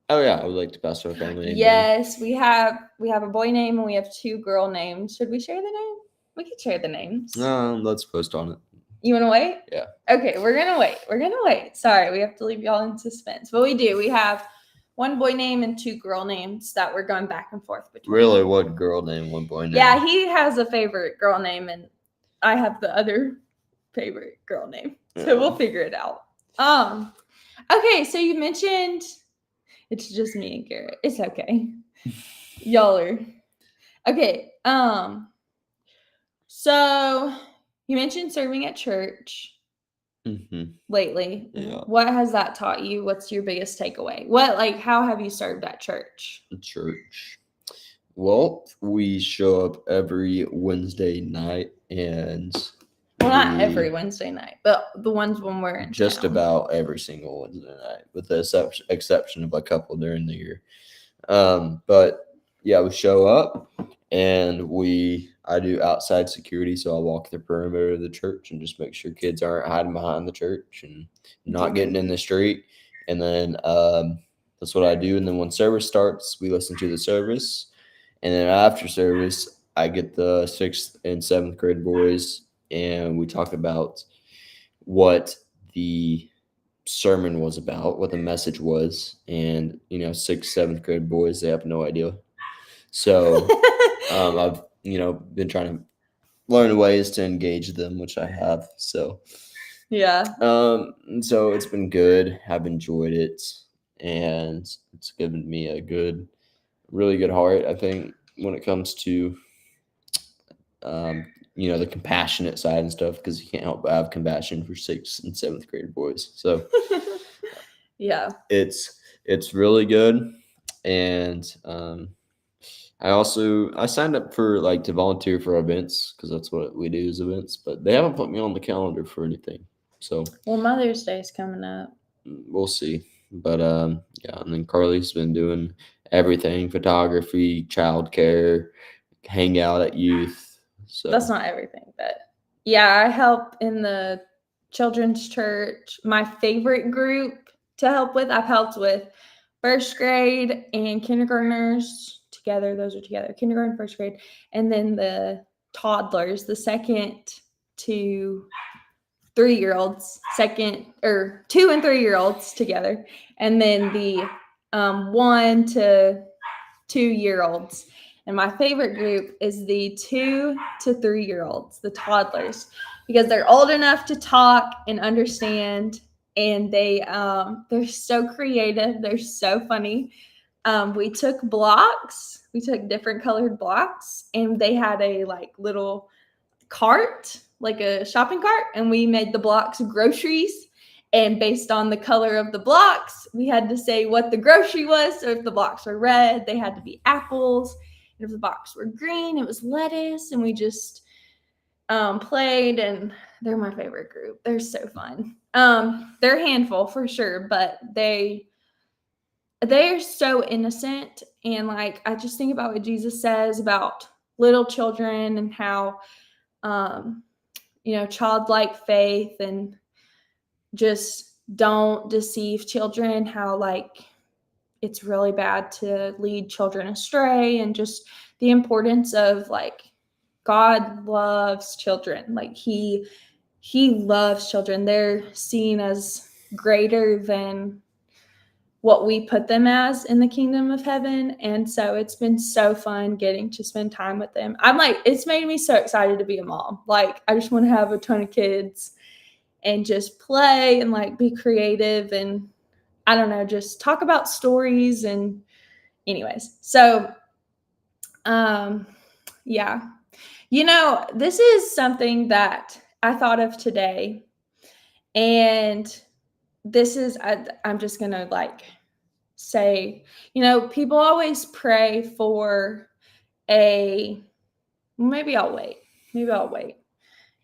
Oh yeah, I would like to pass our family name. Yes, we have a boy name and we have 2 girl names. Should we share the name? We can share the names. No, let's post on it. You want to wait? Yeah. Okay, we're gonna wait. Sorry, we have to leave y'all in suspense, but we do. We have 1 boy name and 2 girl names that we're going back and forth between. Really, what girl name, 1 boy name? Yeah, he has a favorite girl name, and I have the other favorite girl name. So we'll figure it out. Okay, so you mentioned it's just me and Garrett. It's okay. Y'all are okay. So you mentioned serving at church lately. Yeah. What has that taught you? What's your biggest takeaway? How have you served at church? Well, we show up every Wednesday night and not every Wednesday night, but the ones when we're in just town. About every single Wednesday night, with the exception of a couple during the year. But yeah, we show up and I do outside security, so I walk the perimeter of the church and just make sure kids aren't hiding behind the church and not getting in the street. And then that's what I do. And then when service starts, we listen to the service. And then after service, I get the 6th and 7th grade boys and we talk about what the sermon was about, what the message was. And, 6th, 7th grade boys, they have no idea. So I've, been trying to learn ways to engage them, which I have. So, yeah. So it's been good. I've enjoyed it. And it's given me a really good heart, I think, when it comes to, the compassionate side and stuff, because you can't help but have compassion for 6th and 7th grade boys. So yeah, it's really good. And I signed up for to volunteer for events, because that's what we do is events, but they haven't put me on the calendar for anything. So Mother's Day is coming up. We'll see. But yeah, and then Carly's been doing everything: photography, childcare, hang out at youth. So that's not everything, but yeah, I help in the children's church. My favorite group to help with, I've helped with 1st grade and kindergartners together. Those are together, kindergarten, 1st grade, and then the toddlers, the 2nd to 3-year-olds, 2 and 3-year-olds together, and then the 1 to 2-year-olds. And my favorite group is the 2 to 3-year-olds, the toddlers, because they're old enough to talk and understand, and they're so creative. They're so funny. We took different colored blocks, and they had a little cart, like a shopping cart, and we made the blocks groceries. And based on the color of the blocks, we had to say what the grocery was. So if the blocks were red, they had to be apples. And if the box were green, it was lettuce, and we just played, and they're my favorite group. They're so fun. They're a handful for sure, but they're so innocent. And like, I just think about what Jesus says about little children and how, childlike faith, and just don't deceive children, how like it's really bad to lead children astray, and just the importance of like God loves children. Like he loves children. They're seen as greater than what we put them as in the kingdom of heaven. And so it's been so fun getting to spend time with them. I'm like, it's made me so excited to be a mom. Like, I just want to have a ton of kids and just play and like be creative, and I don't know, just talk about stories. And anyways, so yeah, this is something that I thought of today, and this is, I'm just gonna like say, people always pray for maybe I'll wait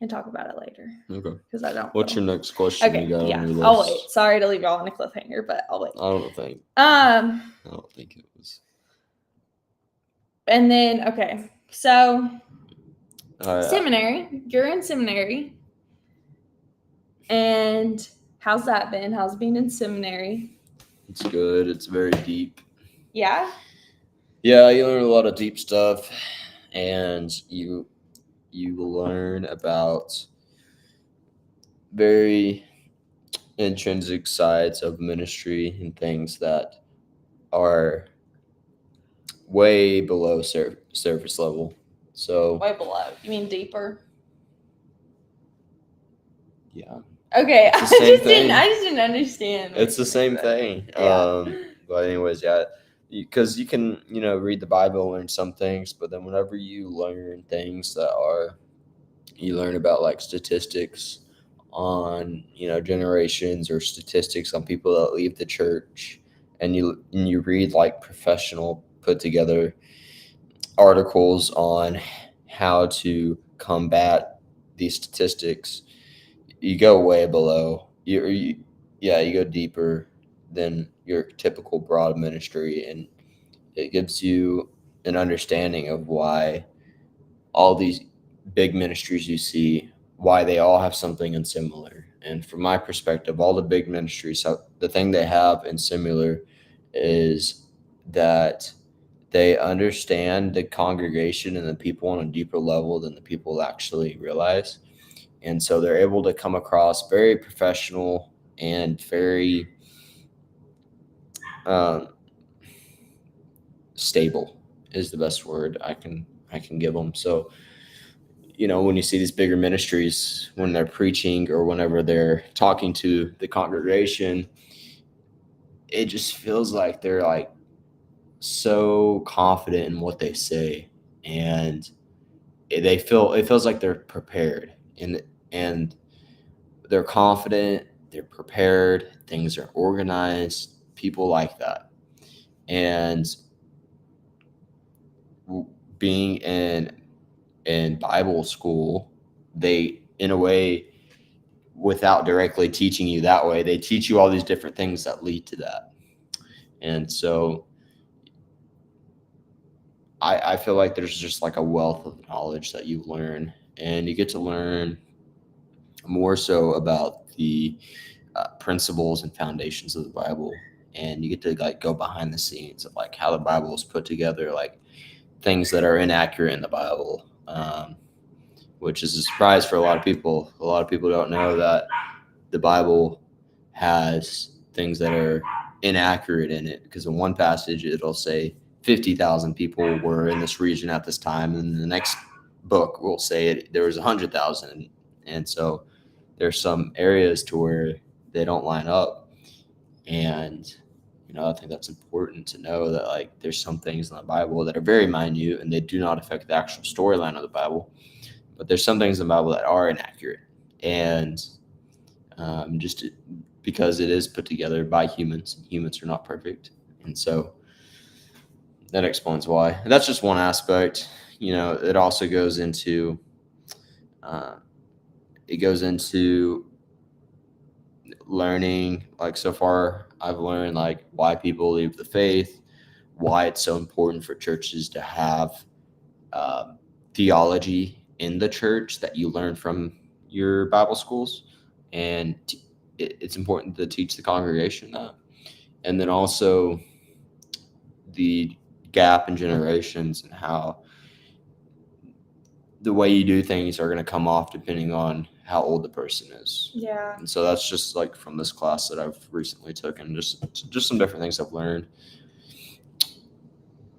and talk about it later. Okay. Because I don't. What's your next question? Okay. You got Yeah. on your I'll list? wait. Sorry to leave y'all on a cliffhanger, but I'll wait. I don't think. I don't think it was. And then okay, so All right. seminary. You're in seminary, and how's that been? How's being in seminary? It's good. It's very deep. Yeah. Yeah, you learn a lot of deep stuff, and you learn about very intrinsic sides of ministry and things that are way below surface level. So Way below. You mean deeper? Yeah. Okay. I It's the same just thing. didn't understand. It's the same thing. Yeah. But anyways, yeah, because you can, read the Bible, learn some things, but then whenever you learn things you learn about like statistics on, generations, or statistics on people that leave the church, and you read like professional put together articles on how to combat these statistics, you go way below. You go deeper than your typical broad ministry, and it gives you an understanding of why all these big ministries you see, why they all have something in similar. And from my perspective, all the big ministries, the thing they have in similar is that they understand the congregation and the people on a deeper level than the people actually realize. And so they're able to come across very professional and very stable is the best word I can give them. So, when you see these bigger ministries, when they're preaching or whenever they're talking to the congregation, it just feels like they're like so confident in what they say, and it feels like they're prepared, and they're confident, they're prepared, things are organized, people like that. And being in Bible school, they, in a way, without directly teaching you that way, they teach you all these different things that lead to that. And so I feel like there's just like a wealth of knowledge that you learn, and you get to learn more so about the principles and foundations of the Bible, and you get to like go behind the scenes of like how the Bible is put together, like things that are inaccurate in the Bible, which is a surprise for a lot of people. A lot of people don't know that the Bible has things that are inaccurate in it, because in one passage it'll say 50,000 people were in this region at this time, and the next book will say there was 100,000. And so there's some areas to where they don't line up. And I think that's important to know, that like there's some things in the Bible that are very minute and they do not affect the actual storyline of the Bible, but there's some things in the Bible that are inaccurate. And just because it is put together by humans are not perfect. And so that explains why. And that's just one aspect. You know, it also goes into learning. Like, so far I've learned like why people leave the faith, why it's so important for churches to have theology in the church that you learn from your Bible schools, and it's important to teach the congregation that. And then also the gap in generations and how the way you do things are going to come off depending on how old the person is. Yeah. And so that's just like from this class that I've recently taken, just some different things I've learned.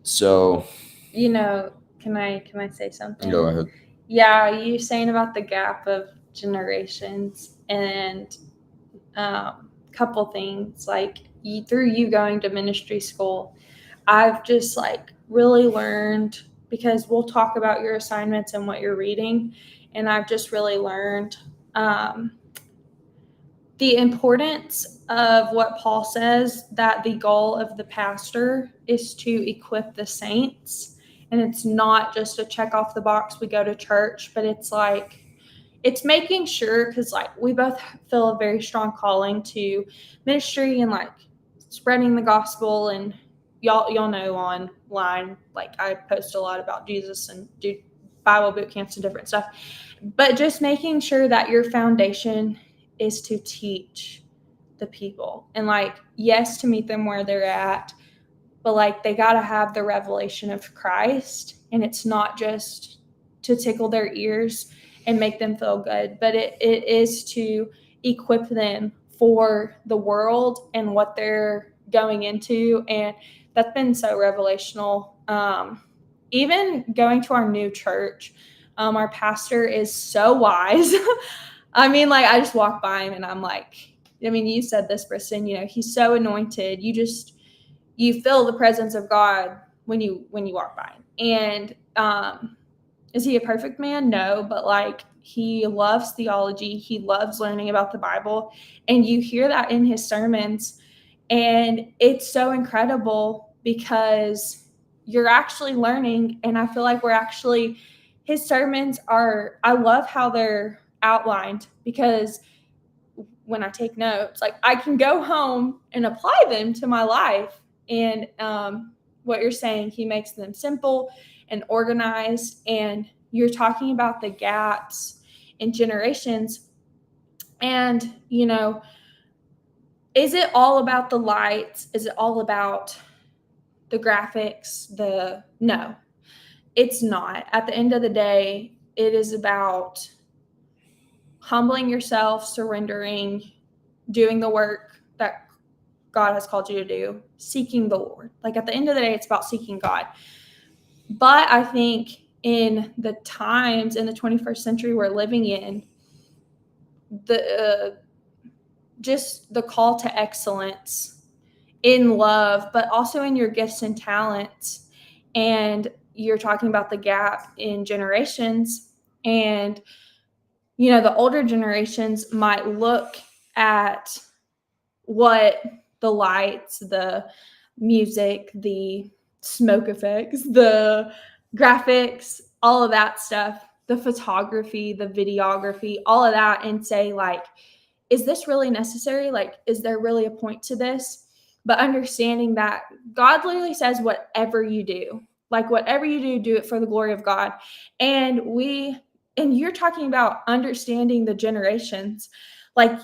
So, You know, can I say something? go ahead. Yeah, you saying about the gap of generations, and couple things like through you going to ministry school, I've just like really learned, because we'll talk about your assignments and what you're reading, and I've just really learned the importance of what Paul says, that the goal of the pastor is to equip the saints. And it's not just a check off the box, we go to church, but it's like, it's making sure, because like we both feel a very strong calling to ministry and like spreading the gospel. And y'all know online, like I post a lot about Jesus and do Bible boot camps and different stuff, but just making sure that your foundation is to teach the people, and like, yes, to meet them where they're at, but like they got to have the revelation of Christ, and it's not just to tickle their ears and make them feel good, but it is to equip them for the world and what they're going into. And that's been so revelational. Even going to our new church, our pastor is so wise. I mean, like, I just walk by him and I'm like, I mean, you said this, Briston, you know, he's so anointed. You feel the presence of God when you walk by him. And is he a perfect man? No, but like, he loves theology. He loves learning about the Bible, and you hear that in his sermons. And it's so incredible because you're actually learning. And I feel like his sermons I love how they're outlined, because when I take notes, like I can go home and apply them to my life. And what you're saying, he makes them simple and organized. And you're talking about the gaps in generations. And, you know, is it all about the lights? Is it all about the graphics? No, it's not. At the end of the day, it is about humbling yourself, surrendering, doing the work that God has called you to do, seeking the Lord. Like, at the end of the day, it's about seeking God. But I think in the times in the 21st century we're living in, just the call to excellence in love, but also in your gifts and talents. And you're talking about the gap in generations. And, you know, the older generations might look at what the lights, the music, the smoke effects, the graphics, all of that stuff, the photography, the videography, all of that, and say, like, is this really necessary? Like, is there really a point to this? But understanding that God literally says, whatever you do, like whatever you do, do it for the glory of God. And you're talking about understanding the generations. Like,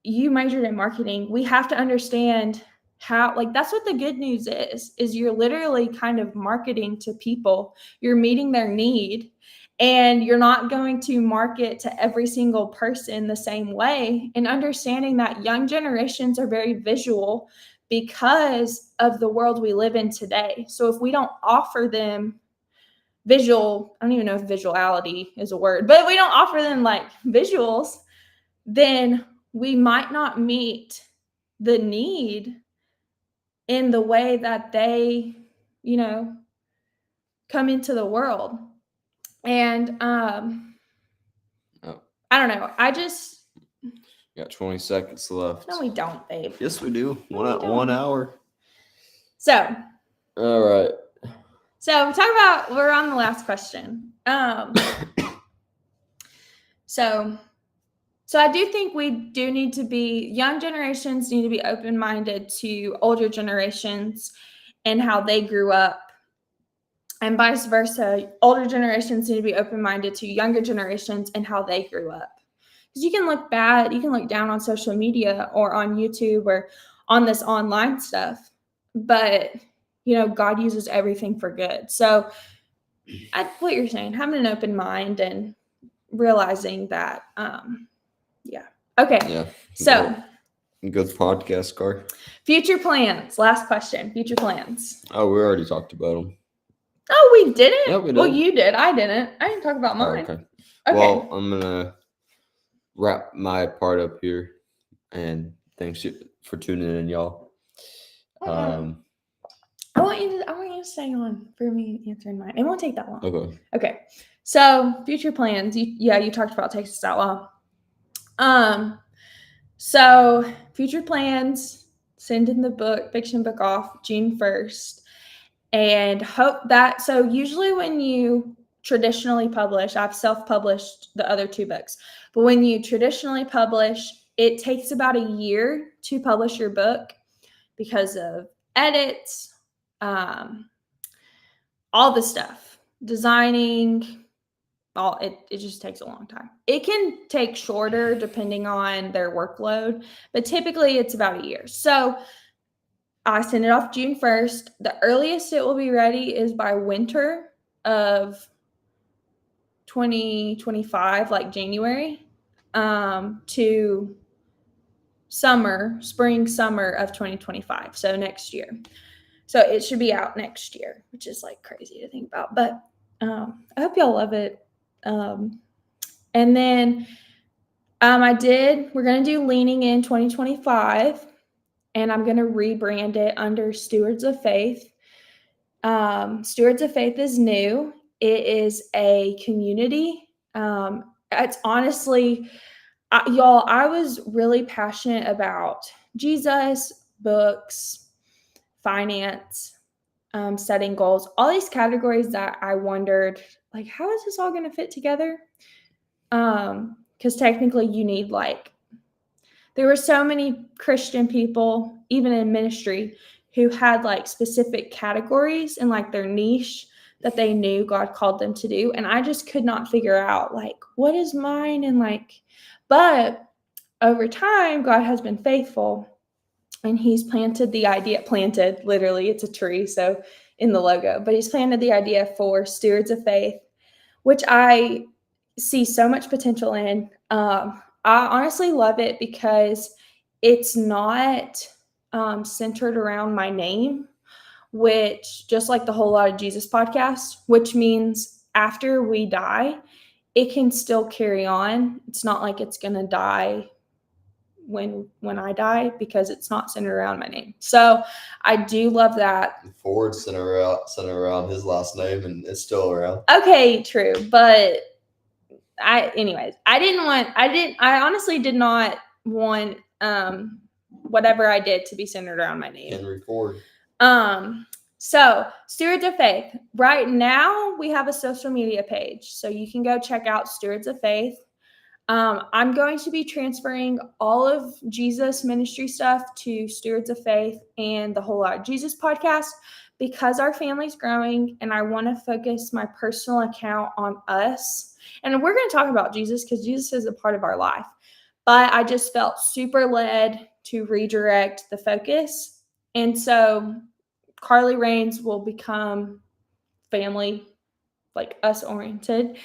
you majored in marketing. We have to understand how, like, that's what the good news is you're literally kind of marketing to people. You're meeting their need. And you're not going to market to every single person the same way. And understanding that young generations are very visual because of the world we live in today. So if we don't offer them visual, I don't even know if visuality is a word, but if we don't offer them like visuals, then we might not meet the need in the way that they, you know, come into the world. And I don't know. I just got 20 seconds left. No, we don't, babe. Yes, we do. No, we don't. 1 hour. So, all right. So we're on the last question. So I do think young generations need to be open-minded to older generations and how they grew up, and vice versa. Older generations need to be open-minded to younger generations and how they grew up. Because you can look down on social media or on YouTube or on this online stuff, but God uses everything for good. So what you're saying, having an open mind and realizing that, yeah. Okay. Yeah. So good podcast, Car. Future plans. Last question. Future plans. Oh, we already talked about them. Oh, we didn't? Yeah, we did. Well, you did. I didn't. I didn't talk about mine. Oh, okay. Well, I'm going to wrap my part up here. And thanks for tuning in, y'all. I want you to stay on for me answering mine. It won't take that long. Okay. So future plans. You talked about Texas Outlaw. So future plans, sending the fiction book off June 1st, and hope that, so usually when you traditionally publish, I've self-published the other 2 books, but when you traditionally publish, it takes about a year to publish your book because of edits, all the stuff, designing, it just takes a long time. It can take shorter depending on their workload, but typically it's about a year. So I send it off June 1st. The earliest it will be ready is by winter of 2025, like January, to spring, summer of 2025. So next year. So it should be out next year, which is like crazy to think about. But I hope y'all love it. And then we're going to do Leaning In 2025, and I'm going to rebrand it under Stewards of Faith. Stewards of Faith is new. It is a community. It's honestly, y'all, I was really passionate about Jesus, books, finance, setting goals, all these categories that I wondered, like, how is this all going to fit together? Because technically you need, there were so many Christian people, even in ministry, who had specific categories and their niche that they knew God called them to do. And I just could not figure out what is mine, and but over time, God has been faithful, and he's planted literally, it's a tree, so in the logo, but he's planted the idea for Stewards of Faith, which I see so much potential in. I honestly love it because it's not centered around my name, which, just like the Whole Lot of Jesus podcast, which means after we die, it can still carry on. It's not like it's going to die when I die, because it's not centered around my name. So I do love that. Ford's centered around his last name, and it's still around. Okay, true. But I honestly did not want whatever I did to be centered around my name. Henry Ford. So Stewards of Faith. Right now we have a social media page, so you can go check out Stewards of Faith. I'm going to be transferring all of Jesus ministry stuff to Stewards of Faith and the Whole Lot of Jesus podcast, because our family's growing and I want to focus my personal account on us. And we're going to talk about Jesus because Jesus is a part of our life. But I just felt super led to redirect the focus. And so Carly Rains will become family, us oriented.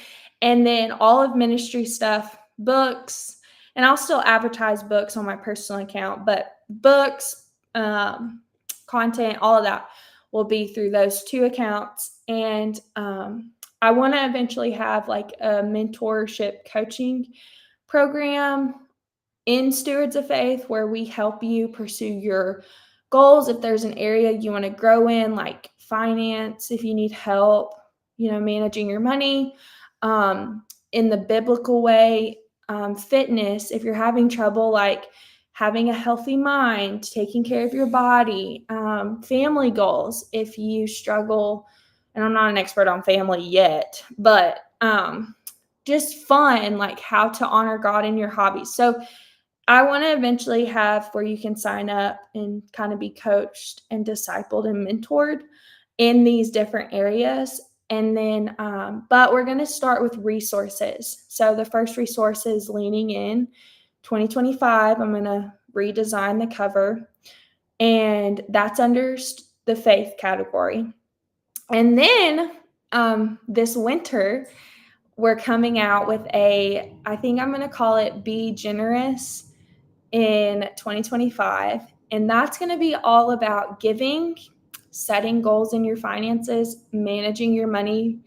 And then all of ministry stuff, books, and I'll still advertise books on my personal account, but books, content, all of that will be through those 2 accounts. And I want to eventually have a mentorship coaching program in Stewards of Faith where we help you pursue your goals. If there's an area you want to grow in, like finance, if you need help, managing your money, in the biblical way, fitness, if you're having trouble, having a healthy mind, taking care of your body, family goals, if you struggle and I'm not an expert on family yet, but just fun, like how to honor God in your hobbies. So I want to eventually have where you can sign up and kind of be coached and discipled and mentored in these different areas. And then, but we're going to start with resources. So the first resource is Leaning In 2025. I'm going to redesign the cover, and that's under the faith category. And then this winter, we're coming out with I think I'm going to call it Be Generous in 2025. And that's going to be all about giving, setting goals in your finances, managing your money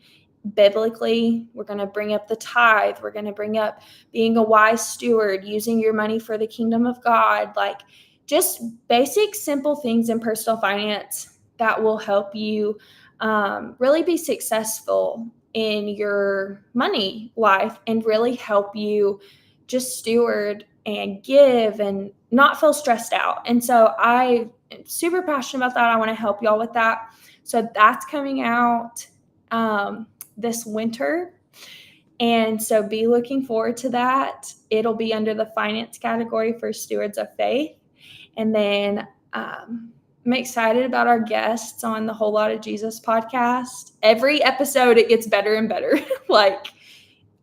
biblically. We're going to bring up the tithe. We're going to bring up being a wise steward, using your money for the kingdom of God, like just basic, simple things in personal finance that will help you really be successful in your money life and really help you just steward and give and not feel stressed out. And so I am super passionate about that. I want to help y'all with that. So that's coming out this winter. And so be looking forward to that. It'll be under the finance category for Stewards of Faith. And then I'm excited about our guests on the Whole Lot of Jesus podcast. Every episode, it gets better and better. Like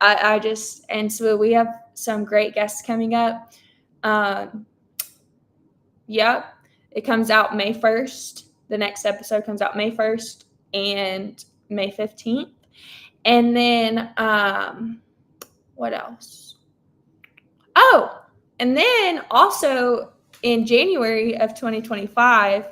and so we have some great guests coming up. Yep. It comes out May 1st. The next episode comes out May 1st and May 15th. And then, what else? Oh, and then also in January of 2025,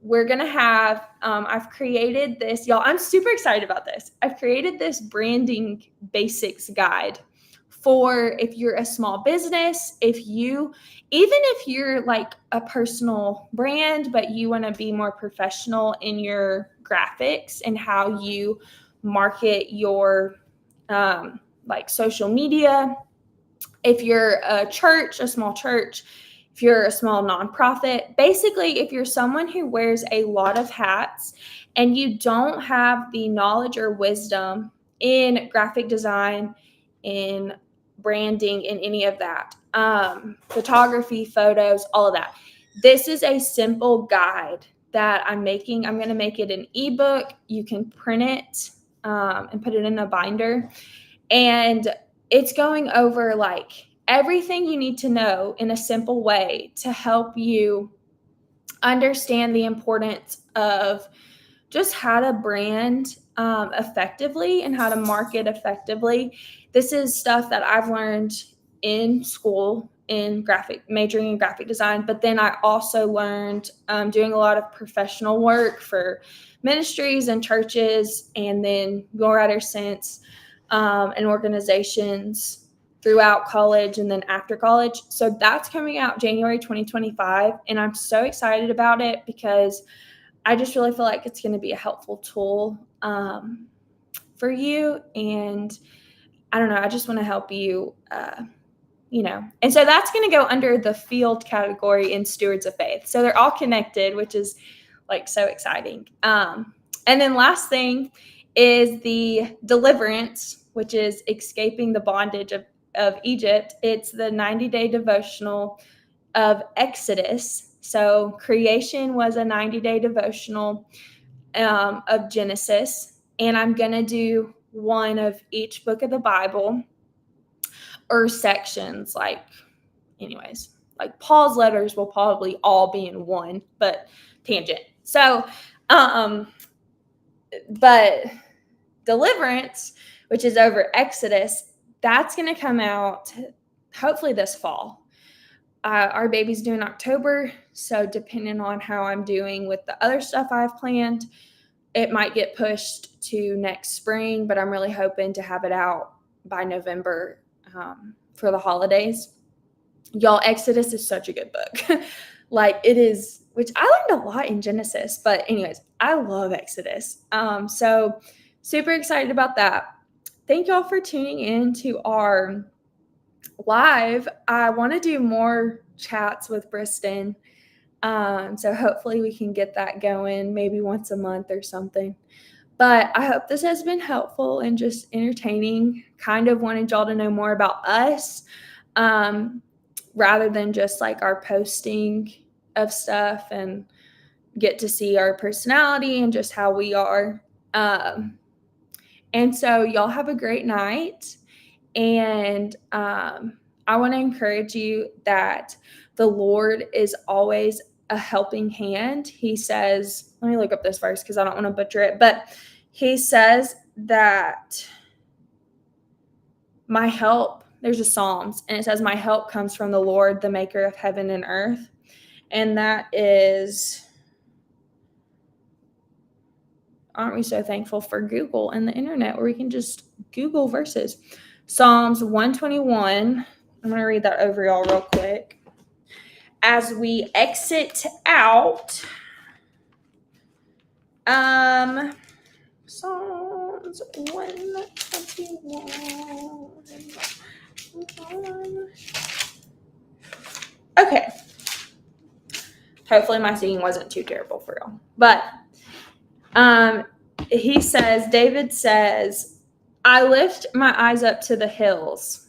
we're going to have, I've created this, y'all, I'm super excited about this. I've created this branding basics guide for if you're a small business, even if you're like a personal brand, but you want to be more professional in your graphics and how you market your like social media. If you're a church, a small church, if you're a small nonprofit, basically if you're someone who wears a lot of hats and you don't have the knowledge or wisdom in graphic design, in branding, in any of that, photography, photos, all of that, this is a simple guide that I'm making. I'm going to make it an ebook. You can print it and put it in a binder. And it's going over like everything you need to know in a simple way to help you understand the importance of just how to brand effectively and how to market effectively. This is stuff that I've learned in school majoring in graphic design, but then I also learned doing a lot of professional work for ministries and churches, and then more ever since and organizations throughout college and then after college. So that's coming out January 2025, and I'm so excited about it because I just really feel like it's going to be a helpful tool for you. And I don't know, I just want to help you, And so that's going to go under the field category in Stewards of Faith. So they're all connected, which is like so exciting. And then last thing is the Deliverance, which is escaping the bondage of Egypt. It's the 90-day devotional of Exodus. So creation was a 90-day devotional of Genesis, and I'm going to do one of each book of the Bible or sections. Like Paul's letters will probably all be in one, but tangent. So, but Deliverance, which is over Exodus, that's going to come out hopefully this fall. Our baby's due in October, so depending on how I'm doing with the other stuff I've planned, it might get pushed to next spring, but I'm really hoping to have it out by November for the holidays. Y'all, Exodus is such a good book. Like it is, which I learned a lot in Genesis, but anyways, I love Exodus. So super excited about that. Thank y'all for tuning in to our live. I want to do more chats with Briston. So hopefully we can get that going maybe once a month or something. But I hope this has been helpful and just entertaining. Kind of wanted y'all to know more about us, rather than just like our posting of stuff, and get to see our personality and just how we are. And so y'all have a great night. And I want to encourage you that the Lord is always a helping hand. He says, let me look up this verse because I don't want to butcher it, but he says that my help, there's a Psalms, and it says, my help comes from the Lord, the maker of heaven and earth. And that is, aren't we so thankful for Google and the internet where we can just Google verses? Psalms 121. I'm going to read that over y'all real quick. As we exit out, Psalms 121. Okay. Hopefully my singing wasn't too terrible for y'all. But he says, David says, I lift my eyes up to the hills.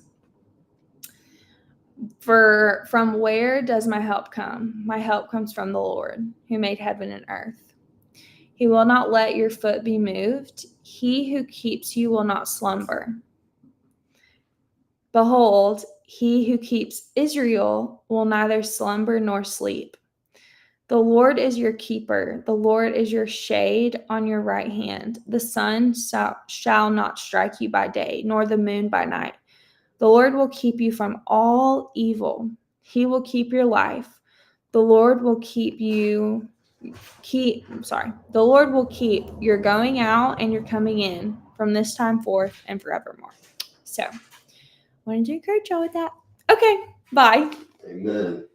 From where does my help come? My help comes from the Lord, who made heaven and earth. He will not let your foot be moved. He who keeps you will not slumber. Behold, he who keeps Israel will neither slumber nor sleep. The Lord is your keeper. The Lord is your shade on your right hand. The sun shall not strike you by day, nor the moon by night. The Lord will keep you from all evil. He will keep your life. The Lord will keep your going out and your coming in from this time forth and forevermore. So, wanted to encourage y'all with that. Okay, bye. Amen.